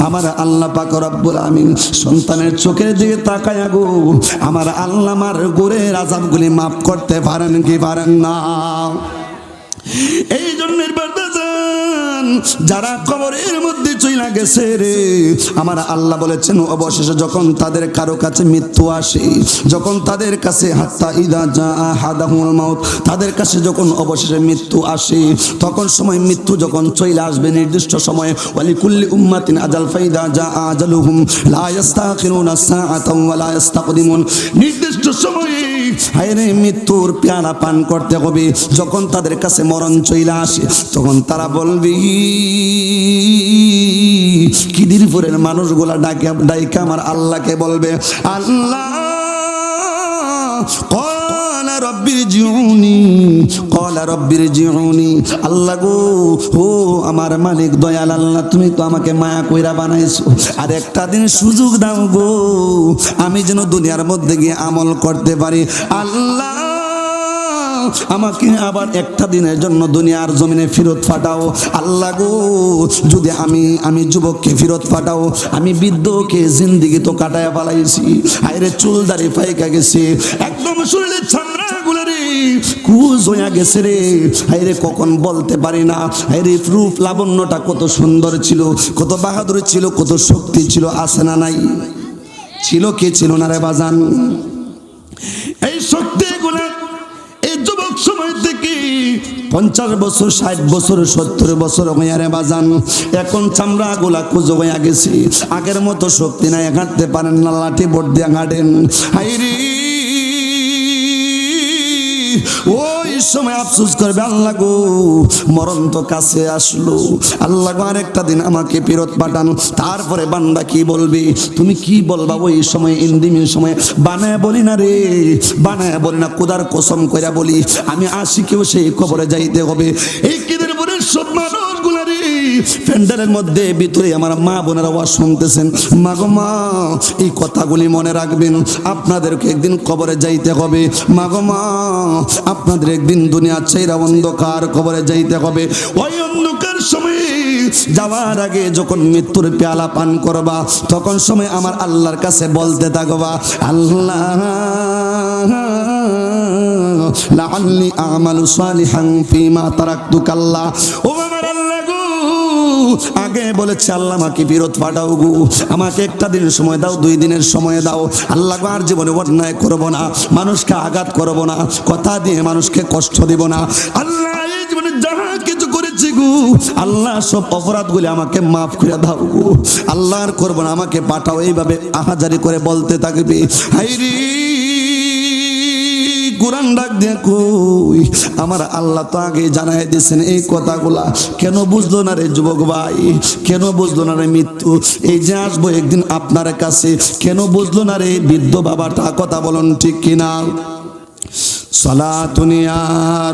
[SPEAKER 1] আমার আল্লাহ পাক রব্বুল আমিন সন্তানের চোখের দিকে তাকায়া গো আমার আল্লাহ মার গোরের আযাবগুলি মাফ করতে পারেন কি পারেন না? এই জন্যের বাদাজান যারা কবরের মধ্যে চইলা গেছে রে, আমার আল্লাহ বলেছেন অবশেষে যখন তাদের কারো কাছে মৃত্যু আসে, যখন তাদের কাছে হাত্তা ইযা জা আহাদাহুল মাউত, তাদের কাছে যখন অবশেষে মৃত্যু আসে, তখন সময় মৃত্যু যখন চইলা আসবে নির্দিষ্ট সময়ে, ওয়ালিকুল্লি উম্মাতিন আজাল ফাইদা জা আজালুহুম লা ইস্তাখিরুনা সাআতান ওয়া লা ইস্তাকদিমুন। নির্দিষ্ট সময়ে হায়রে মৃত্যুর পেয়ালা পান করতে হবে। যখন তাদের কাছে মরণ চইলা আসে, তখন তারা বলবি কিদিরপুরের মানুষগুলা ডাইকে আমার আল্লাহকে বলবে, আল্লাহ রব্বির জিউনি, আল্লাহ গো, ও আমার মালিক দয়াল আল্লাহ, তুমি তো আমাকে মায়া কইরা বানাইছো, আর একটা দিন সুযোগ দাও গো, আমি যেন দুনিয়ার মধ্যে গিয়ে আমল করতে পারি। আল্লাহ আমাকে আবার একটা দিনের জন্য দুনিয়ার জমিনে ফেরত পাঠাও। আল্লাহ গো, যদি আমি যুবককে ফেরত পাঠাও, আমি বৃদ্ধকে জিন্দেগি তো কাটায়া পালাইছি, আইরে চুল দাড়ি পাইকা গেছে, একদম শরীরের চামড়া গুলো রে কুজ হইয়া গেছে রে, আইরে কখন বলতে পারি না। আইরে রূপ লাবণ্যটা কত সুন্দর ছিল, কত বাহাদুর ছিল, কত শক্তি ছিল, আছে না নাই? ছিল কি ছিল না রে বাজান? এই শক্তি গুলা যুবক সময় থেকে 50 বছর 60 বছর 70 বছর হইয়া রে বাজান, এখন চামড়া গোলা কুজো হইয়া গেছে, আগের মতো শক্তি নাই, হাঁটতে পারেন না, লাঠি বোট দিয়ে হাঁটেন। হাইরে ওই সময় আফসোস করবে, আল্লাহ গো মরণ তো কাছে আসলো, আল্লাহ গো আরেকটা দিন আমাকে ফেরত পাঠান। তারপরে বান্দা কি বলবে? তুমি কি বলবা ওই সময়? ইন্দিমির সময় বানায় বলি না রে, বানায় বলি না, খোদার কসম কইরা বলি, আমি আশিকেও সেই কবরে যাইতে হবে। এই কিদের পরে সব মানুষগুলা রে প্যান্ডেলের মধ্যে ভিতরে আমার মা বোনেরা ওয়াজ শুনতেছেন, মা গো মা এই কথাগুলি মনে রাখবেন, আপনাদেরকে একদিন কবরে যাইতে হবে। মা গো মা আপনাদের একদিন দুনিয়া ছেড়ে অন্ধকার কবরে যাইতে হবে। ওই অন্ধকার সময়ে যাওয়ার আগে যখন মৃত্যুর পেয়ালা পান করবা, তখন সময় আমার আল্লাহর কাছে বলতে থাকবা, আল্লাহ লাআল্লি আমালু সালিহান ফীমা তারাকতু কাল্লা। ও আমার আল্লাহ গো, আগে বলেছে আল্লাহ আমাকে ফেরত পাঠাও গো, আমাকে একটা দিনের সময় দাও, 2 দিনের সময় দাও। আল্লাহ গো আর জীবনে অন্যায় করব না, মানুষকে আঘাত করব না, কথা দিয়ে মানুষকে কষ্ট দিব না। আল্লাহ এই জীবনে যাহা কিছু করেছি গো, আল্লাহ সব অপরাধগুলি আমাকে মাফ করে দাও গো, আল্লাহ আর করব না, আমাকে পাঠাও। এইভাবে আহাজারি করে বলতে থাকবে। হাইরে কোরআন ডাক দিয়ে কই, আমার আল্লাহ তো আগে জানাই দিয়েছেন এই কথাগুলা, কেন বুঝলো না রে যুবক ভাই? কেন বুঝলো না রে মৃত্যু এই যে আসবো একদিন আপনার কাছে? কেন বুঝলো না রে বৃদ্ধ বাবাটা? কথা বলুন ঠিক কিনা? সালাতুন ইয়া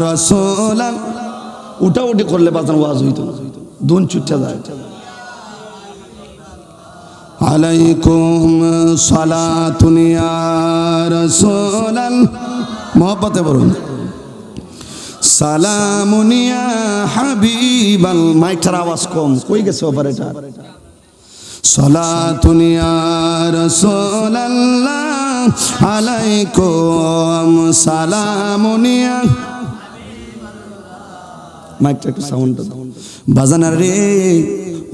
[SPEAKER 1] রাসূলাল্লাহ, উঠাউঠি করলে বাজান ওয়াজ হইতো না, দুন ছুটে যায়। আলাইকুম সালাতুন ইয়া রাসূলাল্লাহ, মহব্বতে বলুন সালামুন ইয়া হাবিবাল। মাইকটার আওয়াজ কম, কই গেছে অপারেটর? সালাতুন ইয়া রাসূলাল্লাহ আলাইকুম সালামুন ইয়া, মাইকটা একটু সাউন্ড বাজানা রে।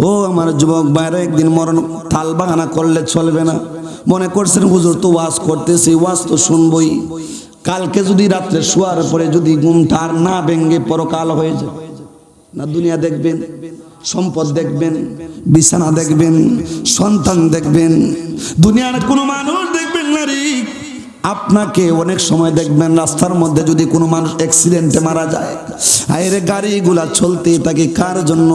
[SPEAKER 1] ও আমার যুবক বাইরে, একদিন মরণ তাল বাগানা করলে চলবে না। মনে করছেন হুজুর তো ওয়াজ করতেছি, ওয়াজ তো শুনবই, কালকে যদি রাত্রে শোয়ার পরে যদি ঘুমটা আর না ভেঙ্গে পরকাল হয়ে যায় না, দুনিয়া দেখবেন, সম্পদ দেখবেন, বিছানা দেখবেন, সন্তান দেখবেন, দুনিয়ার কোনো মানুষ দেখবেন না রে। আপনাকে অনেক সময় দেখবেন রাস্তার মধ্যে যদি কোনো মানুষ অ্যাক্সিডেন্টে মারা যায়, আইরে গাড়িগুলা চলতে থাকে কার জন্য?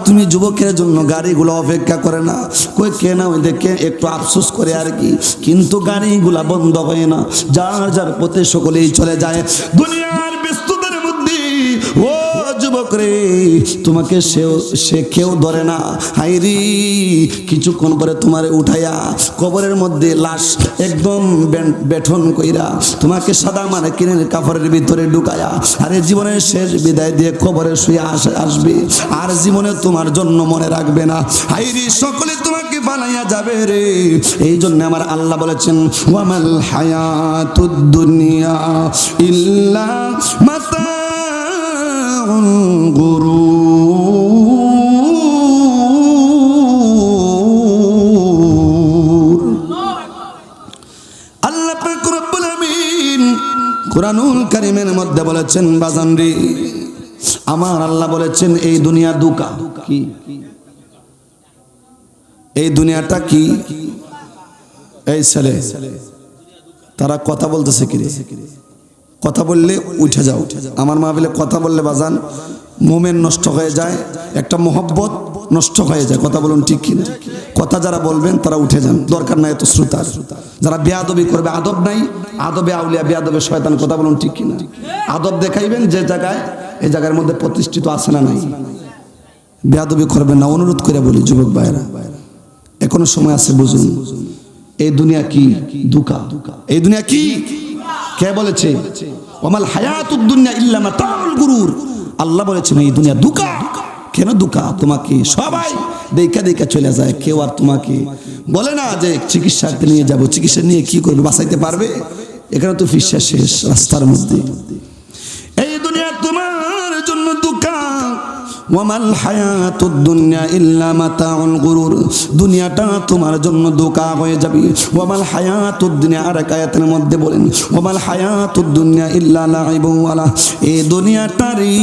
[SPEAKER 1] তুমি যুবকের জন্য গাড়িগুলো অপেক্ষা করে না, কই কেনা ওই দেখে একটু আফসোস করে আর কি, কিন্তু গাড়িগুলা বন্ধ হয় না, যার যার পথে সকলেই চলে যায়। দুনিয়ার ব্যস্ততার মধ্যে ও যুবক রে, তোমাকে সে কেউ ধরে না। হাইরি কিছুক্ষণ পরে তোমারে উঠাইয়া কবরের মধ্যে লাশ একদম বেঠন কইরা তোমাকে সাদা মানে কিনের কাপড়ের ভিতরে ঢুকায়া, আরে জীবনের শেষ বিদায় দিয়ে কবরে শুয়ে আসবে, আর জীবনে তোমার জন্য মনে রাখবে না। হাইরি সকলে তোমাকে বানাইয়া যাবে রে। এই জন্য আমার আল্লাহ বলেছেন, ওয়ামাল হায়াতুদ দুনিয়া ইল্লা মাতাউল গুরুর। আল্লাহ পাক রব্বুল আমিন কুরআনুল কারীমের মধ্যে বলেছেন, বাজান রে আমার আল্লাহ বলেছেন এই দুনিয়া দুকা। কি এই দুনিয়াটা কি? এই ছেলে তারা কথা বলতেছে কি রে? কথা বললে উঠে যাও। আমার মা বলে কথা বললে বাজান মোমেন নষ্ট হয়ে যায়, একটা মহব্বত নষ্ট হয়ে যায়। কথা বলুন ঠিক কিনা? কথা যারা বলবেন তারা উঠে যান, দরকার নাই এত শ্রোতার। যারা বেয়াদবি করবে, আদব নাই, আদবে আউলিয়া বেয়াদবে শয়তান। কথা বলুন ঠিক কিনা? আদব দেখাইবেন যে জায়গায়, এই জায়গার মধ্যে প্রতিষ্ঠিত আছে না নাই। বেয়াদবি করবেন না, অনুরোধ করে বলি যুবক ভাইরা, এখনো সময় আছে, বুঝুন এই দুনিয়া কি দুকা, এই দুনিয়া কি, কে বলেছে? ওমাল হায়াতুদ দুনিয়া ইল্লা মাতাউল গুরুর। আল্লাহ বলেছেন এই দুনিয়া দুকা। কেন দুকা? তোমাকে সবাই দেখা দেখা চলে যায়, কেউ আর তোমাকে বলে না যে চিকিৎসাতে নিয়ে যাব। চিকিৎসা নিয়ে কি করবে? বাঁচাইতে পারবে? এখানে তো ফিসা শেষ রাস্তার মধ্যে। এই দুনিয়া তোমার জন্য দুকা। ওয়ামাল হায়াতুদ দুনিয়া ইল্লা মাতাউল গুরুর। দুনিয়াটা তোমার জন্য ধোঁকা হয়ে যাবে। ওয়ামাল হায়াতুদ দুনিয়া, আর এক আয়াতের মধ্যে বলেন ওয়ামাল হায়াতুদ দুনিয়া ইল্লা লাইবুন ওয়ালা। এই দুনিয়াটারই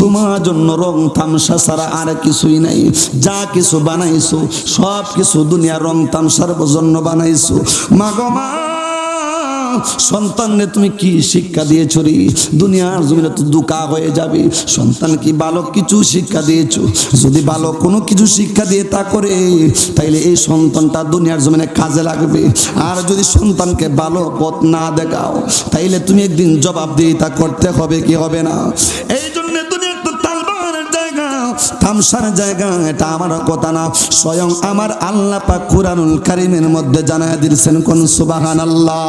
[SPEAKER 1] তোমার জন্য রং তামসা ছাড়া আর কিছুই নাই। যা কিছু বানাইছো সব কিছু দুনিয়া রং তামসার জন্য বানাইছো। মাগো মা, সন্তানকে তুমি কি শিক্ষা দিয়েছো রে? দুনিয়ার জমিনে তো ধোঁকা হয়ে যাবে। সন্তান কি ভালো কিছু শিক্ষা দিয়েছো? যদি ভালো কোনো কিছু শিক্ষা দিয়ে তা করে, তাইলে এই সন্তানটা দুনিয়ার জমিনে কাজে লাগবে। আর যদি সন্তানকে ভালো পথ না দেখাও, তাইলে তুমি একদিন জবাবদিহিতা করতে হবে, কি হবে না? এই জন্য দুনিয়ার তো তালবারের জায়গা, তামসার জায়গা, এটা আমার কথা না, স্বয়ং আমার আল্লাহ পাক কুরআনুল কারীমের মধ্যে জানায় দিয়েছেন, কোন সুবহানাল্লাহ।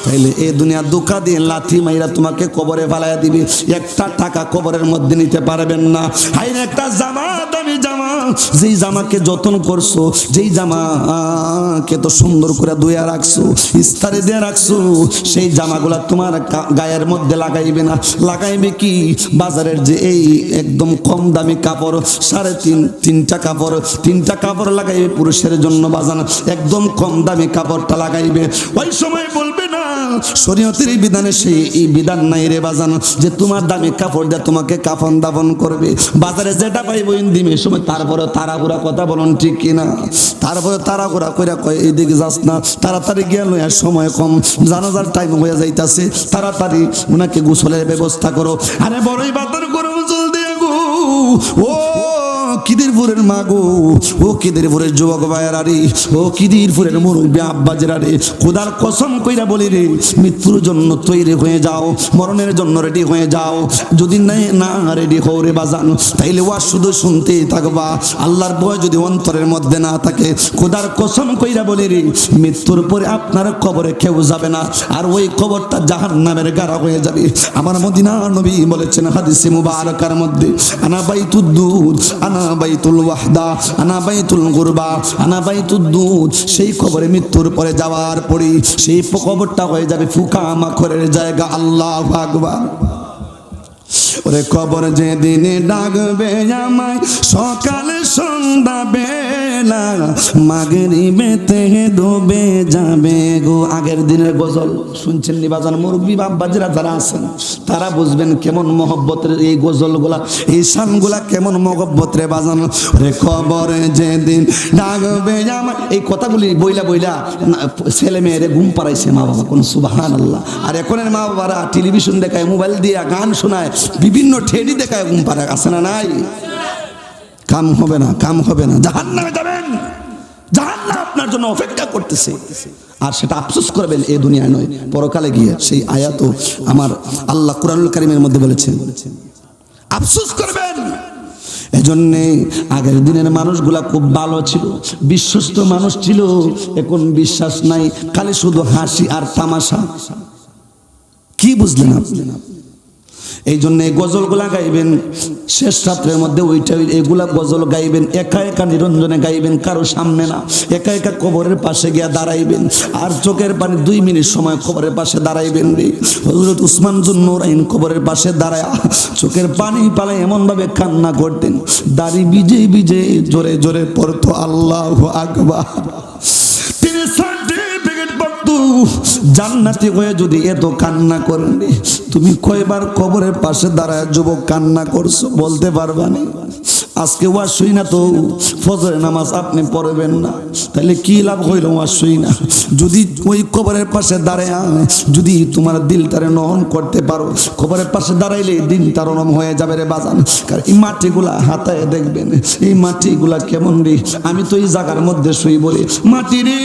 [SPEAKER 1] তাইলে এই দুনিয়া ধোঁকা দিয়ে লাথি মাইরা তোমাকে কবরে ফালাইয়া দিবে। একটা টাকা কবরের মধ্যে নিতে পারবেন না। হাইরে একটা জামা, দামি জামা, যেই জামাকে যত্ন করছো, যেই জামাকে তো সুন্দর করে ধুইয়া রাখছো, ইস্তারি দিয়ে রাখছো, সেই জামাগুলা তোমার গায়ের মধ্যে লাগাইবে না। লাগাইবে কি? বাজারের যে এই একদম কম দামি কাপড়, 3.5 কাপড়, 3টা কাপড় লাগাইবে পুরুষের জন্য বাজান, একদম কম দামি কাপড়টা লাগাইবে। ওই সময় বলবে না শরীয়তের বিধানে সেই বিধান নাই রে বাজান, যে তোমার দামি কাপড় দিয়ে তোমাকে কাফন দাফন করবে। বাজারে যেটা পাইবো ইন্দিমের সময়, তারপরে তাড়াহুড়া, কথা বলুন ঠিক কিনা? তারপরে তাড়াহুড়া কইরা কয় এইদিকে যাস না, তাড়াতাড়ি গেল, আর সময় কম, জানাজার টাইম হয়ে যাইতাছে, তাড়াতাড়ি ওনাকে গোসলের ব্যবস্থা করো। আরে বড়ই বাতার করো গোসল দিয়ে গো। ও কিদিরপুরের মাগো, ও কিদিরপুরের যুবক ভাইয়েরা রে, ও কিদিরপুরের মুরব্বী আব্বাজেরা রে, খোদার কসম কইরা বলি রে, মৃত্যুর জন্য তৈরি হয়ে যাও, মরণের জন্য রেডি হয়ে যাও। যদি না রেডি হও রে বাজান, তাইলে ওয়া শুধু শুনতেই থাকবা। আল্লাহর ভয় যদি অন্তরের মধ্যে না থাকে, খোদার কসম কইরা বলি রে, মৃত্যুর পরে আপনার কবরে কেউ যাবে না, আর ওই কবরটা জাহান্নামের গাড়া হয়ে যাবে। আমার মদিনার নবী বলেছেন হাদিসে মুবারাকার মধ্যে, আনা বাইতুদ দুদ, আনা বাইতুল ওয়াহদা, আনা বাইতুল গুরবা, আনা বাইতুদ দুদ। সেই কবরে মৃত্যুর পরে যাওয়ার পরে সেই কবরটা হয়ে যাবে ফুকা মাখরের জায়গা। আল্লাহু আকবার। ওরে কবর যেদিনে ডাকবে আমায় সকালে সন্ধ্যা বেলা, মাগরিবেতে ডুবে যাবে গো। আগের দিনের গজল শুনছেন নি বাজান? মুরব্বী বাব্বাজিরা যারা আছেন তারা বুঝবেন কেমন মহব্বতের এই গজলগুলা, এই শানগুলা কেমন মহব্বতের বাজান। ওরে কবর যেদিন ডাকবে আমায়, এই কথাগুলি বইলা বইলা ছেলে মেয়েরে ঘুম পাড়াইছে মা বাবা, কোন সুবহানাল্লাহ। আর এখনের মা বাবারা টেলিভিশন দেখায়, মোবাইল দিয়ে গান শোনায়, বিভিন্ন ঠেডি দেখায় ঘুম পাড়ায়, আছে না নাই? কাম হবে না, কাম হবে না, জাহান্নামে যাবেন, জাহান্নাম আপনার জন্য অপেক্ষা করতেছে। আর সেটা আফসোস করবেন এই দুনিয়ায় নয়, পরকালে গিয়ে। সেই আয়াতও আমার আল্লাহ কুরআনুল কারীমের মধ্যে বলেছেন, আফসোস করবেন। এজন্যে আগের দিনের মানুষগুলা খুব ভালো ছিল, বিশ্বস্ত মানুষ ছিল। এখন বিশ্বাস নাই, খালি শুধু হাসি আর তামাশা। কি বুঝলেন আপনি? এই জন্য এই গজলগুলা গাইবেন শেষ রাত্রের মধ্যে, ওইটা এগুলা গজল গাইবেন একা একা নিরঞ্জনে গাইবেন, কারো সামনে না। একা একা কবরের পাশে গিয়া দাঁড়াইবেন, আর চোখের পানি 2 মিনিট সময় কবরের পাশে দাঁড়াইবেন রে। হযরত উসমান যুন্নুরাইন কবরের পাশে দাঁড়ায় চোখের পানি পালায় এমন ভাবে কান্না করতেন, দাড়ি ভিজে ভিজে জোরে জোরে পড়তো আল্লাহু আকবার। জান্নাতি হয়ে যদি এত কান্না করেন, তুমি কয়বার কবরের পাশে দাঁড়ায় যুবক কান্না করছো বলতে পারবা না? আজকে ওয়াজ শুই না তো ফজরের নামাজ আপনি পড়বেন না, তাহলে কি লাভ হইল ওয়াজ শুই না? যদি ওই কবরের পাশে দাঁড়ায় যদি তোমার দিলটারে নরম করতে পারো, কবরের পাশে দাঁড়াইলে দিলটা নরম হয়ে যাবে রে বাজান। কারণ এই মাটিগুলা হাতায় দেখবেন, এই মাটিগুলা কেমন রে। আমি তো এই জায়গার মধ্যে শুই বলি, মাটি রে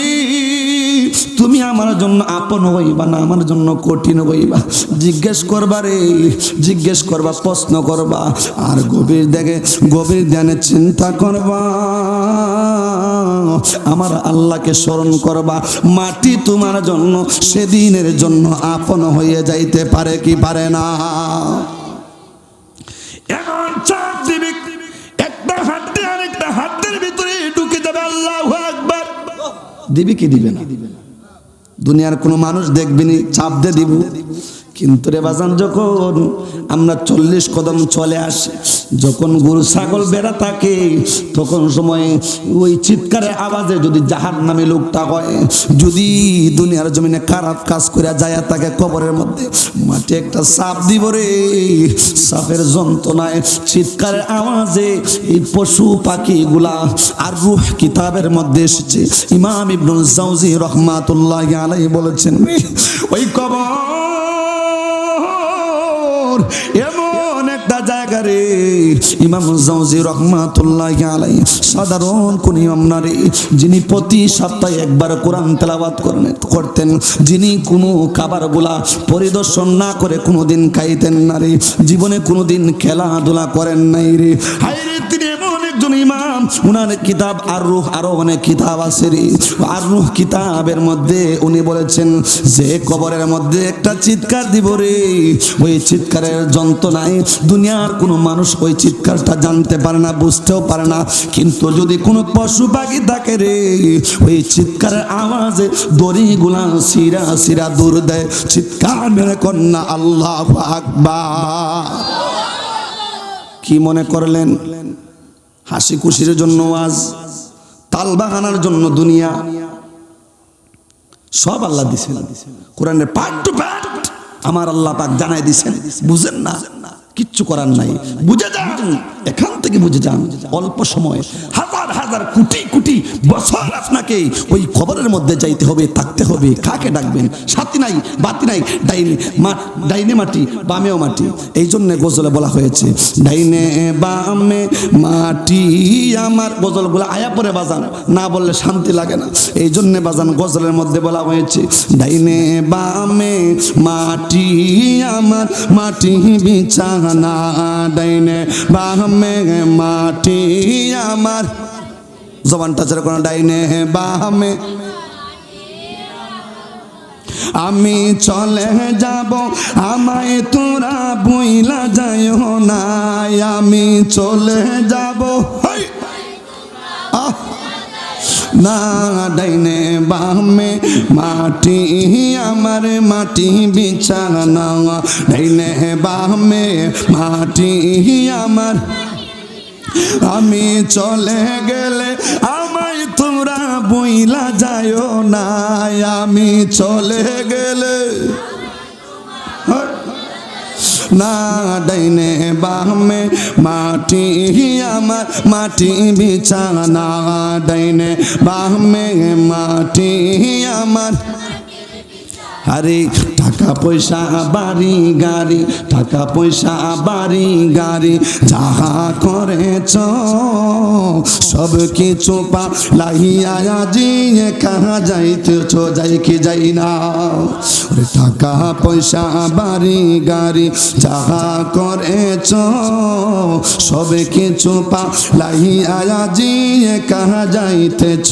[SPEAKER 1] তুমি আমার জন্য আপন হইবা না আমার জন্য কঠিন হইবা? জিজ্ঞেস করবা রে, জিজ্ঞেস করবা, প্রশ্ন করবা, আর গভীর ধ্যানে চিন্তা করবা, আমার আল্লাহকে স্মরণ করবা। মাটি তোমার জন্য সেদিনের জন্য আপন হয়ে যাইতে পারে কি পারে না? এমন চাপ দিবে, একটা হাত দিয়ে আরেকটা হাতের ভিতরে ঢুকে যাবে। আল্লাহু আকবার। দিবি কি দিবে না? দুনিয়ার কোনো মানুষ দেখবিনি, চাপ দিয়ে দিব। কিন্তু রে বাজান, যখন আমরা 40 কদম চলে আসি, যখন গরু ছাগল বেড়া থাকে, তখন সময় ওই চিৎকারের আওয়াজে যদি জাহান্নামী লোকটা হয়, যদি দুনিয়ার জমিনে খারাপ কাজ করে যায় তাকে কবরের মধ্যে মাটি একটা চাপ দিব রে। চাপের যন্ত্রণায় চিৎকারের আওয়াজে এই পশু পাখিগুলা আর রূহ কিতাবের মধ্যে এসেছে। ইমাম ইবনুল জাওজি রাহমাতুল্লাহি আলাইহি বলেছেন, ওই কবর এমন একটা জায়গা রে। ইমাম জাওজি রাহমাতুল্লাহি আলাইহি সাধারণ কোন ইমাম না রে, যিনি প্রতি সপ্তাহে একবার কোরআন তেলাওয়াত করতেন, যিনি কোনো খাবারগুলা পরিদর্শন না করে কোনোদিন খাইতেন না রে, জীবনে কোনোদিন খেলাধুলা করেন নাই রে। হায় রে, তিনি এমন একজন ইমাম, উনার কিতাব আর রূহ, আরো অনেক কিতাব আছে রে। আর রূহ কিতাবের মধ্যে উনি বলেছেন যে কবরের মধ্যে একটা চিৎকার দিব রে, ওই চিৎকারের যন্ত্রণায় দুনিয়ার কোনো মানুষ ওই চিৎকারটা জানতে পারে না, বুঝতেও পারে না। কিন্তু যদি কোনো পশু পাখি থাকে রে, ওই চিৎকারের আওয়াজে দড়িগুলা সিরা সিরা দূর দেয়। চিৎকার মেরে কন্যা আল্লাহু আকবার। কি মনে করলেন হাসি খুশির জন্য ওয়াজ, তাল বাহানার জন্য দুনিয়া? সব আল্লাহ দিছেন, কোরআনের পার্ট টু পার্ট আমার আল্লাহ পাক জানাই দিছেন। বুঝেন না, কিচ্ছু করার নাই, বুঝে যান, এখান থেকে বুঝে যান। অল্প সময়, হাজার হাজার কোটি কোটি বছর আপনাকে ওই কবরের মধ্যে যাইতে হবে, থাকতে হবে। কাকে ডাকবেন? সাথী নাই, বাতি নাই, ডাইনে মাটি বামেও মাটি। এই জন্য গজলে বলা হয়েছে, ডাইনে বামে মাটি আমার। গজলগুলো আয়া পরে বাজান, না বললে শান্তি লাগে না। এই জন্য বাজান গজলের মধ্যে বলা হয়েছে, ডাইনে বামে মাটি আমার, মাটি বিছানা, ডাইনে বামে মাটি আমার। জবানটা ছেড়ে কোনো, ডাইনে বামে আমি চলে যাব, আমায় তোরা বইলা যাইও না, আমি চলে যাব না, ডাইনে বামে মাটি আমার, মাটি বিছানা, ডাইনে বামে মাটি আমার। আমি চলে গেলে আমায় তোমরা বইলা যাইও না, আমি চলে গেলে না, ডাইনে বামে মাটি আমার, মাটি বিছানা, ডাইনে বামে মাটি আমার। আরে টাকা পয়সা বাড়ি গাড়ি, টাকা পয়সা বাড়ি গাড়ি যাহা করেছ সব কিছু পাইয়া আজি কাহা যাইতেছ, যাই কি যাই না? টাকা পয়সা বাড়ি গাড়ি যাহা করেছ সব কিছু পাইয়া আজি কাহা যাইতেছ।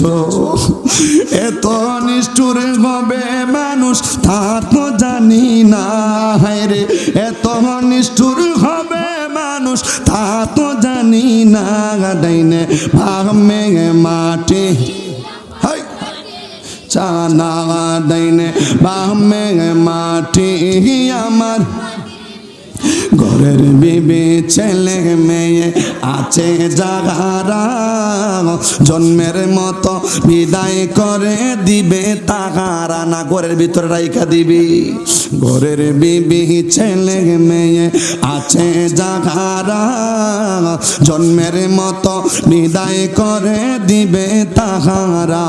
[SPEAKER 1] এত নিষ্ঠুর হবে মানুষ তা তো জানি না, রে এত নিষ্ঠুর হবে মানুষ তা তো জানি না, ডাইনে বামে মাটি চানা, ডাইনে বামে মাটি আমার, ঘরের বিবি ছেলে মেয়ে আছে যাহারা জন্মের মতো বিদায় করে দিবে তাহারা না ঘরের ভিতরে রাইখা দিবি ঘরের বিবি ছেলে মেয়ে আছে যাহারা জন্মের মতো বিদায় করে দিবে তাহারা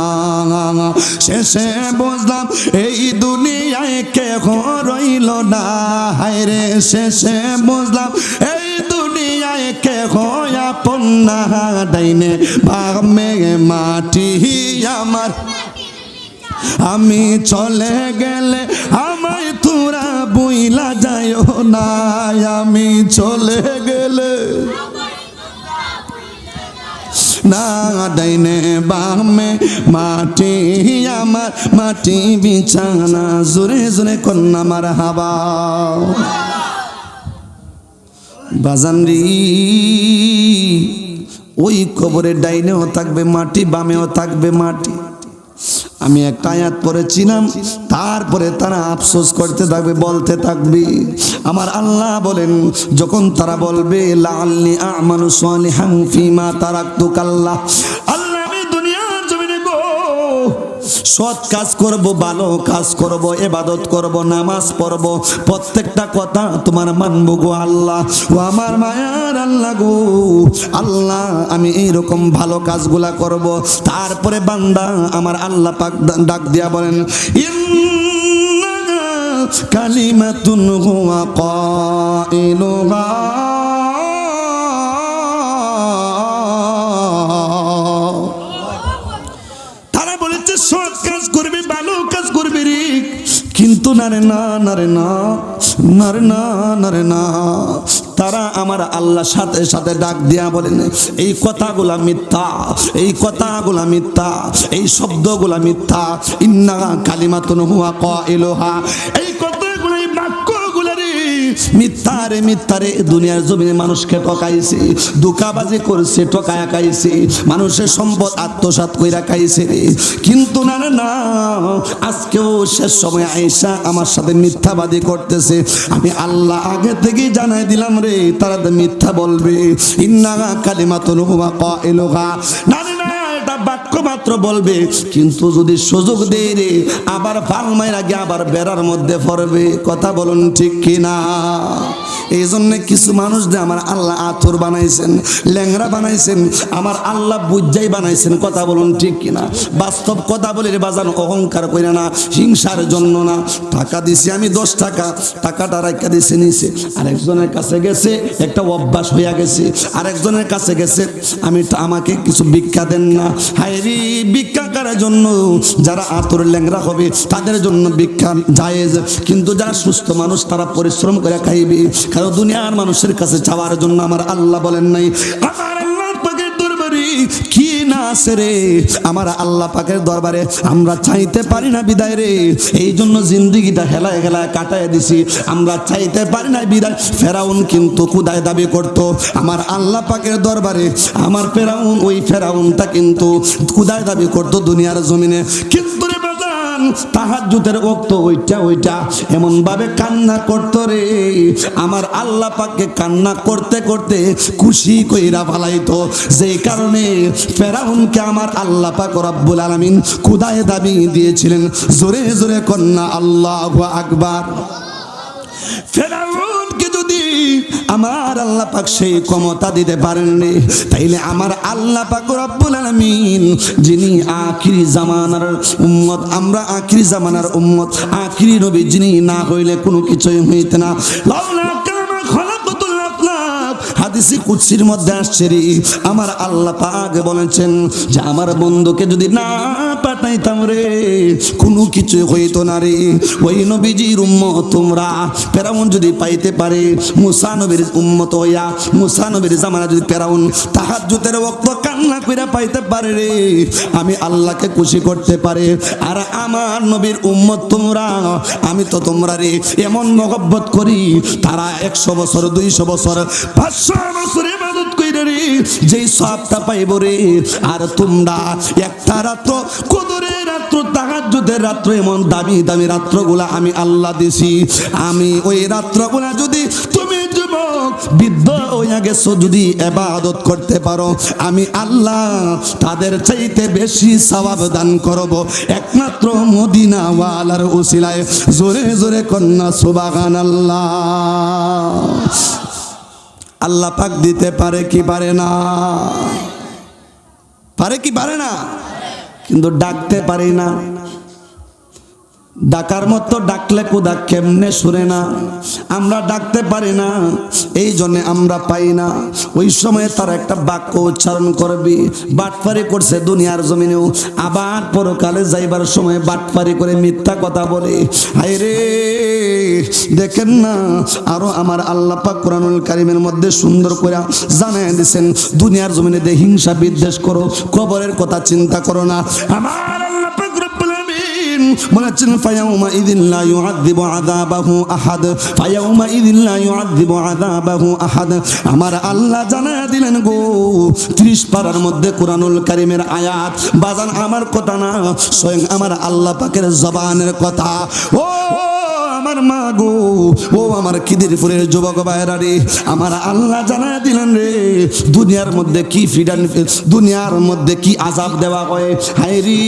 [SPEAKER 1] শেষে বুঝলাম এই দুনিয়ায় কেহ রইল না হায়রে শেষে বুঝলাম এই দুনিয়ায় কেহ আপন না ডাইনে বামে মাটি আমার আমি চলে গেলে আমায় তোরা বুইলা যায়ও না আমি চলে গেলে না ডাইনে বামে মাটি আমার মাটি বিছানা জোরে জোরে কন্যা মার হাবা বাজানরি ওই কবরের ডাইনেও থাকবে মাটি বামেও থাকবে মাটি আমি একটা আয়াত পড়েছিলাম তারপরে তারা আফসোস করতে থাকবে বলতে থাকবে আমার আল্লাহ বলেন যখন তারা বলবে লাআল্লি আ'মালু সালিহান ফীমা তারাকতু কাল্লাহ আল্লাহ আমি দুনিয়ার জমিনে গো সৎ কাজ করব ভালো কাজ করব ইবাদত করব নামাজ পড়ব প্রত্যেকটা কথা তোমার মানব গো আল্লাহ ও আমার মায়ার আল্লাহ গো আল্লাহ আমি এই রকম ভালো কাজগুলা করব তারপরে বান্দা আমার আল্লাহ পাক ডাক দিয়া বলেন ইন্না কালিমাতুন হুয়া কাইলুহা সৎ কাজ করবি ভালো কাজ করবি রে কিন্তু না রে না না রে না না রে না না রে না তারা আমার আল্লাহ সাথে সাথে ডাক দিয়া বলেন এই কথাগুলা মিথ্যা এই কথাগুলা মিথ্যা এই শব্দগুলা মিথ্যা ইন্না কালিমাতুন হুয়া কাইলুহা এই কথাগুলো এই বাক্যগুলো রে মিথ্যারে মিথ্যারে দুনিয়ার জমিনে মানুষকে ঠকাইছে ধোঁকাবাজি করছে ঠকায়া খাইছে মানুষের সম্পদ আত্মসাৎ কইরা খাইছে রে কিন্তু না না আজকেও শেষ সময় আয়েশা আমার সাথে মিথ্যাবাদী করতেছে আমি আল্লাহ আগে থেকেই জানাই দিলাম রে তারা মিথ্যা বলবে ইন্না কালিমাতুন হুয়া কাইলুহা না না এটা বাক্য মাত্র বলবে কিন্তু যদি সুযোগ দেই রে আবার ফাল মাইরা গিয়ে আবার বেড়ার মধ্যে পড়বে কথা বলুন ঠিক কিনা এই জন্য কিছু মানুষ যে আমার আল্লাহ আতর বানাইছেন ল্যাংরা বানাইছেন আমার আল্লাহ বুঝাই বানাইছেন কথা বলুন ঠিক কিনা বাস্তব কথা বলে রে বাজান অহংকার কইরা না হিংসার জন্য না টাকা দিছি আমি 10 টাকা টাকাটা রাখা দিছি নিছে আরেকজনের কাছে গেছে একটা অভ্যাস হইয়া গেছে আরেকজনের কাছে গেছে আমাকে কিছু ভিক্ষা দেন না হায়রি ভিক্ষা করার জন্য যারা আতর ল্যাংরা হবে তাদের জন্য ভিক্ষা জায়েজ কিন্তু যারা সুস্থ মানুষ তারা পরিশ্রম করে খাইবে কারণ দুনিয়ার মানুষের কাছে চাওয়ার জন্য আমার আল্লাহ বলেন নাই আমার আল্লাহ পাকের দরবারে কি না আছে রে আমার আল্লাহ পাকের দরবারে আমরা চাইতে পারি না বিদায় রে এই জন্য জিন্দেগিটা হেলায় হেলায় কাটায় দিছি আমরা চাইতে পারি না বিদায় ফেরাউন কিন্তু খুদায় দাবি করত আমার আল্লাহ পাকের দরবারে আমার ফেরাউন ওই ফেরাউনটা কিন্তু খুদায় দাবি করত দুনিয়ার জমিনে কিন্তু রে বাজান তাহাজ্জুদের ওয়াক্ত ওইটা এমন ভাবে কান্না করতো রে আমার আল্লাহ পাককে কান্না করতে করতে খুশি কইরা ফালাইতো যেই কারণে ফেরাউনকে আমার আল্লাহ পাক রব্বুল আলামিন খুদায় দাবি দিয়েছিলেন জোরে জোরে কন্না আল্লাহু আকবার ফেরাউনকে যদি আমার আল্লাহ পাক সেই ক্ষমতা দিতে পারেননি তাইলে আমার আল্লাহ পাক রব্বুল আলামিন যিনি আখিরি জামানার উম্মত আমরা আখিরি জামানার উম্মত আখিরি নবী যিনি না হইলে কোনো কিছুই হইতে না লাউলা কামা খলাকাতুল আফলাক হাদিসে কুদসির মধ্যে আসছে রে আমার আল্লাহ পাক বলেছেন যে আমার বন্ধুকে যদি না পাঠাইতাম রে কোনো কিছু হইতো না রে ওই নবীজির উম্মত তোমরা ফেরাউন যদি পাইতে পারে মুসা নবীর উম্মত হইয়া মুসা নবীর জামানা যদি ফেরাউন তাহাজ্জুদের ওয়াক্ত কান্না কইরা পাইতে পারে রে আমি আল্লাহকে খুশি করতে পারে আর আমার নবীর উম্মত তোমরা আমি তো তোমরা রে এমন মহব্বত করি তারা 100 বছর 200 বছর 500 বছর ইবাদত কইরা রে যেই সওয়াবটা পাইব রে আর তোমরা একটা রাত কদরের রাত তাহাজ্জুদ তাহাজ্জুদের রাত্র, এমন দামি দামি রাত্রগুলা আমি আল্লাহ দিছি। আমি ওই রাত্রগুলা যদি তুমি যুবক বৃদ্ধ হইয়া গেছো যদি ইবাদত করতে পারো, আমি আল্লাহ তাদের চাইতে বেশি সওয়াব দান করব একমাত্র মদিনাওয়ালার উসিলায়। জোরে জোরে কন্যা সুবহানাল্লাহ। আল্লাহ পাক দিতে পারে কি পারে না? পারে কি পারে না? কিন্তু ডাকতে পারি না। ডাকার মতো ডাকলে কোদা কেমনে শুনে না, আমরা ডাকতে পারি না, এই জন্য আমরা পাই না। ওই সময় তার একটা বাক্য উচ্চারণ করবি, বাটপারি করছে দুনিয়ার জমিনেও, আবার পরকালে যাইবার সময় বাটপারি করে মিথ্যা কথা বলে। হায় রে, দেখেন না, আরো আমার আল্লাহ পাক কোরআনুল কারীমের মধ্যে সুন্দর করে জানায় দিয়েছেন, দুনিয়ার জমিনে দে হিংসা বিদ্বেষ করো, কবরের কথা চিন্তা করো না। আমার আল্লাহ পাক রব্বুল আলামিন বলেছেন, ফায়াউমা ইযিন লা ইউআযযিবু আযাবাহু আহাদ, ফায়াউমা ইযিন লা ইউআযযিবু আযাবাহু আহাদ। আমার আল্লাহ জানায় দিলেন গো, 30 পারার মধ্যে কোরআনুল কারীমের আয়াত। বাজান আমার কথা না, স্বয়ং আমার আল্লাহ পাকের জবানের কথা। ও আমার মা গো, ও আমার খিদিরপুরের যুবক ভাইরা রে, আমার আল্লাহ জানায় দিলেন রে, দুনিয়ার মধ্যে কি ফিডান, দুনিয়ার মধ্যে কি আযাব দেওয়া হয়। হায় রে,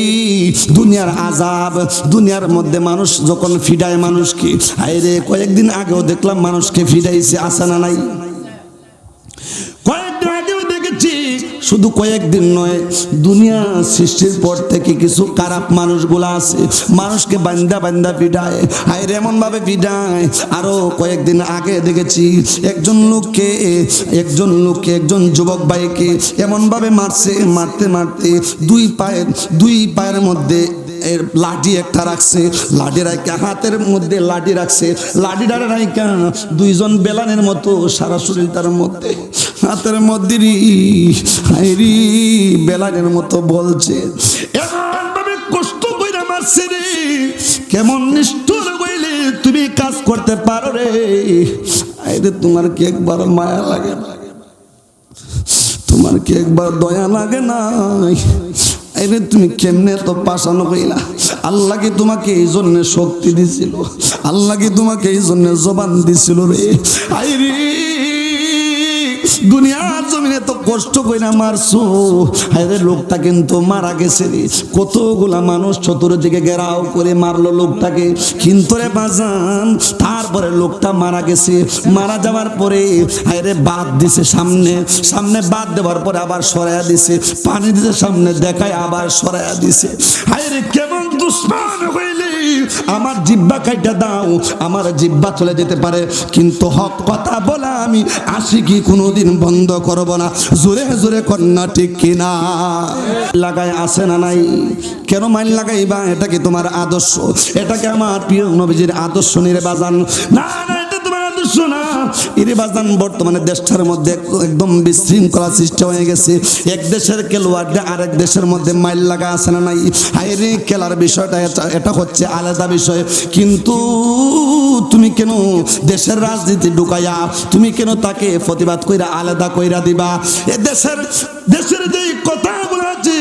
[SPEAKER 1] দুনিয়ার আযাব, দুনিয়ার মধ্যে মানুষ যখন ফিডায় মানুষকে, হায় রে, কয়েকদিন আগেও দেখলাম মানুষকে ফিডাইছে, আছে না নাই? কয়েকদিন আগেও দেখেছি, শুধু কয়েকদিন নয়, দুনিয়া সৃষ্টির পর থেকে কিছু খারাপ মানুষগুলা আছে, মানুষকে বান্দা বান্দা পিটায়। হায়রে এমন ভাবে পিটায়, আরো কয়েকদিন আগে দেখেছি একজন লোককে একজন যুবক ভাইকে এমন ভাবে মারছে, মারতে মারতে দুই পায়ের মধ্যে এর লাঠি একটা রাখছে, লাঠি রাখা হাতের মধ্যে লাঠি রাখছে, লাঠিটা রাখা দুইজন বেলানের মতো সারা শরীরটার মধ্যে, হাতের মধ্যে হায়রি বেলানের মতো বলছে, এমন ভাবে কষ্ট কইরা মারছে রে, কেমন নিষ্ঠুর বইলে তুমি কাজ করতে পারো রে। আরে তোমার কি একবার মায়া লাগে না? তোমার কি একবার দয়া লাগে না? আরে তুমি কেমনে তো পাশানো হইলা? আল্লাহ কি তোমাকে এই জন্য শক্তি দিছিল? আল্লাহ কি তোমাকে এই জন্য জবান দিছিল রে? আইরে দুনিয়ার জমিনে তো কষ্ট কইরা মারছো, আরে লোকটা কিন্তু মারা গেছে রে, কতগুলা মানুষ চতুর্দিকে ঘেরাও করে মারলো লোকটাকে, কিন্তু রে বাজান তারপরে লোকটা মারা গেছে, মারা যাওয়ার পরে আরে বাদ দিছে, সামনে বাদ দেওয়ার পরে আবার সরাইয়া দিছে, পানি দিছে সামনে দেখায় আবার সরাইয়া দিছে। আরে কেমন দুশ্মন হইলে আমার জিহ্বা কাইটা দাও, আমার জিহ্বা চলে যেতে পারে, কিন্তু হক কথা বলা আমি আশিকি কোনোদিন বন্ধ করব না। জোরে জোরে কন্যা ঠিক কিনা? লাগায় আছে না নাই? কেন মাইল লাগাইবা? এটা কি তোমার আদর্শ? এটা কি আমার প্রিয় নবীজির আদর্শ নিরে বাজান? না না, এটা তোমার আদর্শ না। ইরে বাজান, বর্তমানে দেশটার মধ্যে একদম বিশৃঙ্খলা সৃষ্টি হয়ে গেছে। এক দেশের খেলোয়াড়রা আরেক দেশের মধ্যে মাইল লাগা আছে না নাই? হায়রে, খেলার বিষয়টা এটা হচ্ছে আলাদা বিষয়, কিন্তু তুমি কেন দেশের রাজনীতি ঢুকাইয়া তুমি কেন তাকে প্রতিবাদ কইরা আলাদা কইরা দিবা? এ দেশের যে কথাগুলো আছে,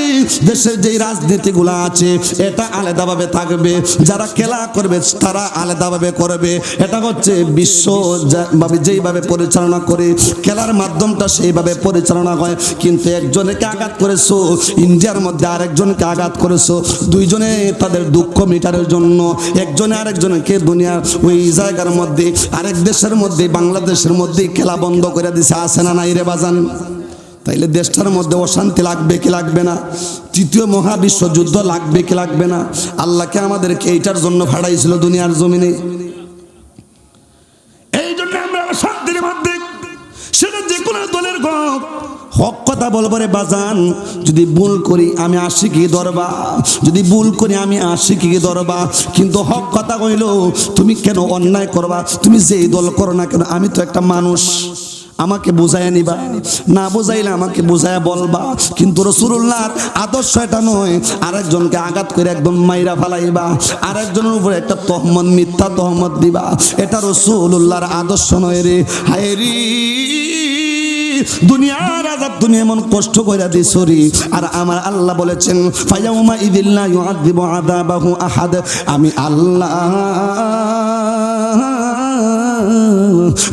[SPEAKER 1] দেশের যে রাজনীতিগুলো আছে, এটা আলাদাভাবে থাকবে। যারা খেলা করবে তারা আলাদাভাবে করবে। এটা হচ্ছে বিশ্বভাবে যেইভাবে পরিচালনা করে খেলার মাধ্যমটা সেইভাবে পরিচালনা হয়। কিন্তু একজনকে আঘাত করেছো, ইন্ডিয়ার মধ্যে আরেকজনকে আঘাত করেছো, দুইজনে তাদের দুঃখ মিটারের জন্য একজনে আরেকজনকে দুনিয়ার ওই জায়গার মধ্যে আরেক দেশের মধ্যে বাংলাদেশের মধ্যে খেলা বন্ধ করে দিছে, আছে না নাই রে বাজান? তাইলে দেশটার মধ্যে অশান্তি লাগবে কি লাগবে না? তৃতীয় মহাবিশ্বযুদ্ধ লাগবে কি লাগবে না? আল্লাহকে আমাদেরকে এইটার জন্য ফাড়াইছিল দুনিয়ার জমিনে। এই জন্য আমরা অশান্তির মধ্যে, সেটা যে কোনো দলের হক কথা বলবো রে বাজান। যদি ভুল করি আমি আশিকি ধরবা, যদি ভুল করি আমি আশিকি ধরবা, কিন্তু হক কথা কইল তুমি কেন অন্যায় করবা? তুমি যেই দল করো না কেন, আমি তো একটা মানুষ, আমাকে বুঝাইয়া নিবা, না বুঝাইলে আমাকে বুঝাইয়া বলবা। কিন্তু রাসূলুল্লাহর আদর্শ এটা নয় আরেকজনকে আঘাত করে একদম মাইরা ফালাইবা, আরেকজনের উপরে একটা তহমত, মিথ্যা তহমত দিবা, এটা রাসূলুল্লাহর আদর্শ নয় রে। হায়রি দুনিয়ার আযাব তুমি এমন কষ্ট কইরা দিছো রে। আর আমার আল্লাহ বলেছেন ফায়াউমা ইযিল্লা ইউআযিবু আযাবাহু আহাদ, আমি আল্লাহ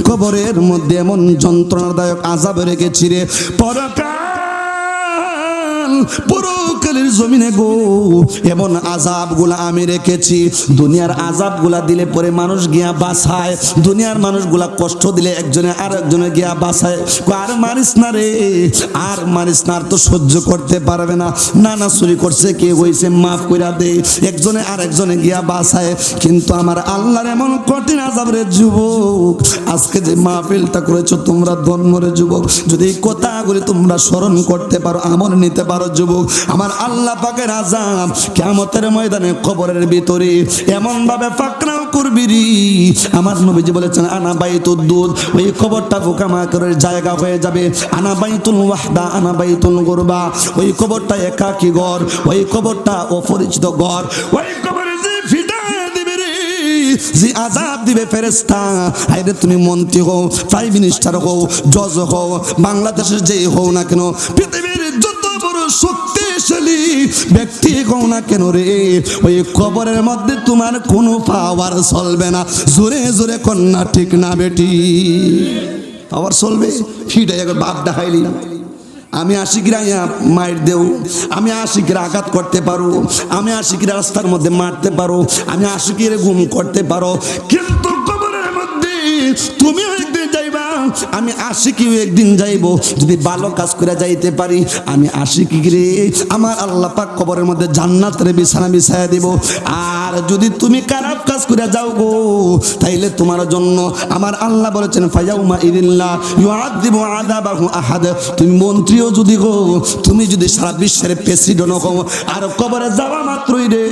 [SPEAKER 1] কবরের মধ্যে এমন যন্ত্রণাদায়ক আযাব রেখেছি রে, পরকালের জমিনে গো এমন আযাবগুলা আমি রেখেছি। দুনিয়ার আযাবগুলা দিলে পরে মানুষ গিয়া বাঁচায়, দুনিয়ার মানুষগুলা কষ্ট দিলে একজনে আর একজনে গিয়া বাঁচায়, আর মারিস না রে, আর মারিস না, আর তো সহ্য করতে পারবে না, নানা চুরি করছে কে হয়েছে মাফ কইরা দে, একজনে আর একজনে গিয়া বাঁচায়। কিন্তু আমার আল্লাহর এমন কঠিন আযাব রে যুবক, আজকে যে মাহফিলটা করেছো তোমরা ধন্য রে যুবক, যদি এই কথাগুলি তোমরা স্মরণ করতে পারো, আমল নিতে পারো যুবক, আমার আল্লাহ পাকের আযাব কিয়ামতের ময়দানে কবরের ভিতরে এমন ভাবে ফাকনাও করবি রে। আমার নবীজি বলেছেন আনা বাইতুদ দুদ, ওই কবরটা পোকামাকড়ের জায়গা হয়ে যাবে। আনা বাইতুল ওয়াহদা, আনা বাইতুল গুরবা, ওই কবরটা একাকী ঘর, ওই কবরটা অপরিচিত ঘর, ওই কবরে যে ফিদা দিবে রে, যে আযাব দিবে ফেরেশতা, আইরে তুমি মন্ত্রী হও, প্রাইম মিনিস্টার হও, জজ হও, বাংলাদেশের যেই হও না কেন, পৃথিবীর যত বড় শক্তিশালী ব্যক্তি হও না কেন রে, ওই কবরের মধ্যে তোমার কোনো পাওয়ার চলবে না। জোরে জোরে কন্যা ঠিক না বেটি? পাওয়ার চলবে? ফিটা একবার বাপ দেখাইলি, আমি আশিকিরা মাইর দেও, আমি আশিকিরা আঘাত করতে পারো, আমি আশিকিরা রাস্তার মধ্যে মারতে পারো, আমি আশিকিরে গুম করতে পারো, কিন্তু কবরের মধ্যে তুমিও একদিন যাইবা, আমি আশিকিও একদিন যাইব। যদি ভালো কাজ করে যাইতে পারি, আমি আশিকিরে আমার আল্লাহ পাক কবরের মধ্যে জান্নাতের বিছানা বিছায়া দিব। আর যদি তুমি খারাপ কাজ করে যাও গো, তাইলে তোমার জন্য আমার আল্লাহ বলেছেন ফায়াউমা ইযিল্লা ইউআযিবু আযাবাহু আহাদ, তুমি মন্ত্রীও যদি গো, তুমি যদি সারা বিশ্বের প্রেসিডেন্ট হও, আর কবরে যাওয়া মাত্রই রে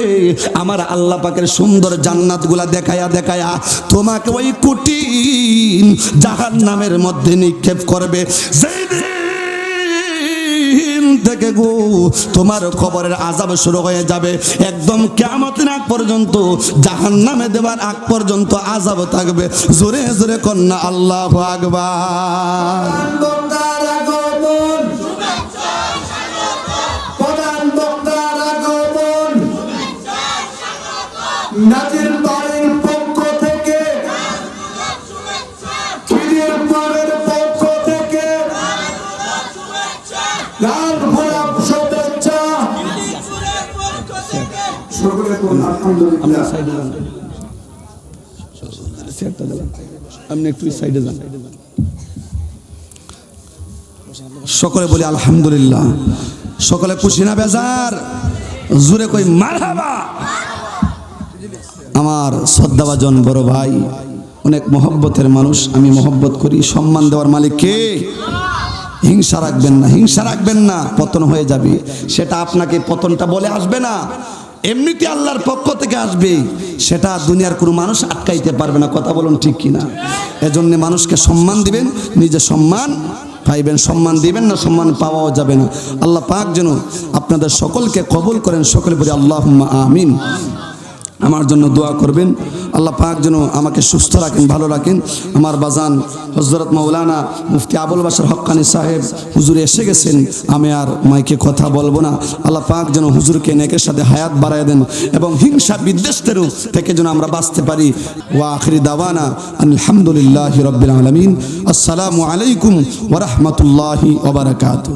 [SPEAKER 1] আমার আল্লাহ পাকের সুন্দর জান্নাতগুলা দেখায়া দেখায়া তোমাকে ওই কঠিন জাহান্নামের মধ্যে নিক্ষেপ করবে। যেই দিন থেকে গো তোমার কবরের আযাব শুরু হয়ে যাবে, একদম কিয়ামতের আগ পর্যন্ত, জাহান্নামে দেওয়ার আগ পর্যন্ত আযাব থাকবে। জোরে জোরে কন্যা আল্লাহু আকবার।
[SPEAKER 2] নাজির বাড়ির পক্ষ থেকে, খিদির পাড়ের পক্ষ থেকে লাল গোলাপ শুভেচ্ছা। সকলে বলুন আলহামদুলিল্লাহ।
[SPEAKER 1] আপনি একটু সাইডে যান, সকলে বলি আলহামদুলিল্লাহ। সকলে খুশি না বেজার? জোরে কই মারহাবা। আমার শ্রদ্ধাভাজন বড় ভাই, অনেক মহব্বতের মানুষ, আমি মহব্বত করি। সম্মান দেওয়ার মালিক কে? হিংসা রাখবেন না, হিংসা রাখবেন না, পতন হয়ে যাবে। সেটা আপনাকে পতনটা বলে আসবে না, এমনিতে আল্লাহর পক্ষ থেকে আসবে, সেটা দুনিয়ার কোনো মানুষ আটকাইতে পারবে না। কথা বলুন ঠিক কিনা? এজন্য মানুষকে সম্মান দিবেন, নিজে সম্মান পাইবেন। সম্মান দিবেন না, সম্মান পাওয়াও যাবে না। আল্লাহ পাক যেন আপনাদের সকলকে কবুল করেন। সকলে বলি আল্লাহুম্মা আমিন। আমার জন্য দোয়া করবেন, আল্লাহ পাক যেন আমাকে সুস্থ রাখেন, ভালো রাখেন। আমার বাজান হযরত মাওলানা মুফতি আবুল বাশার হক্কানি সাহেব হুজুর এসে গেছেন, আমি আর মাইকে কথা বলবো না। আল্লাহ পাক যেন হুজুরকে নেকের সাথে হায়াত বাড়ায় দেন, এবং হিংসা বিদ্বেষেরও থেকে যেন আমরা বাঁচতে পারি। ওয়া আখিরি দাওয়ানা আলহামদুলিল্লাহি রাব্বিল আলামিন। আসসালামু আলাইকুম ওয়া রাহমাতুল্লাহি ওয়া বারাকাতুহু।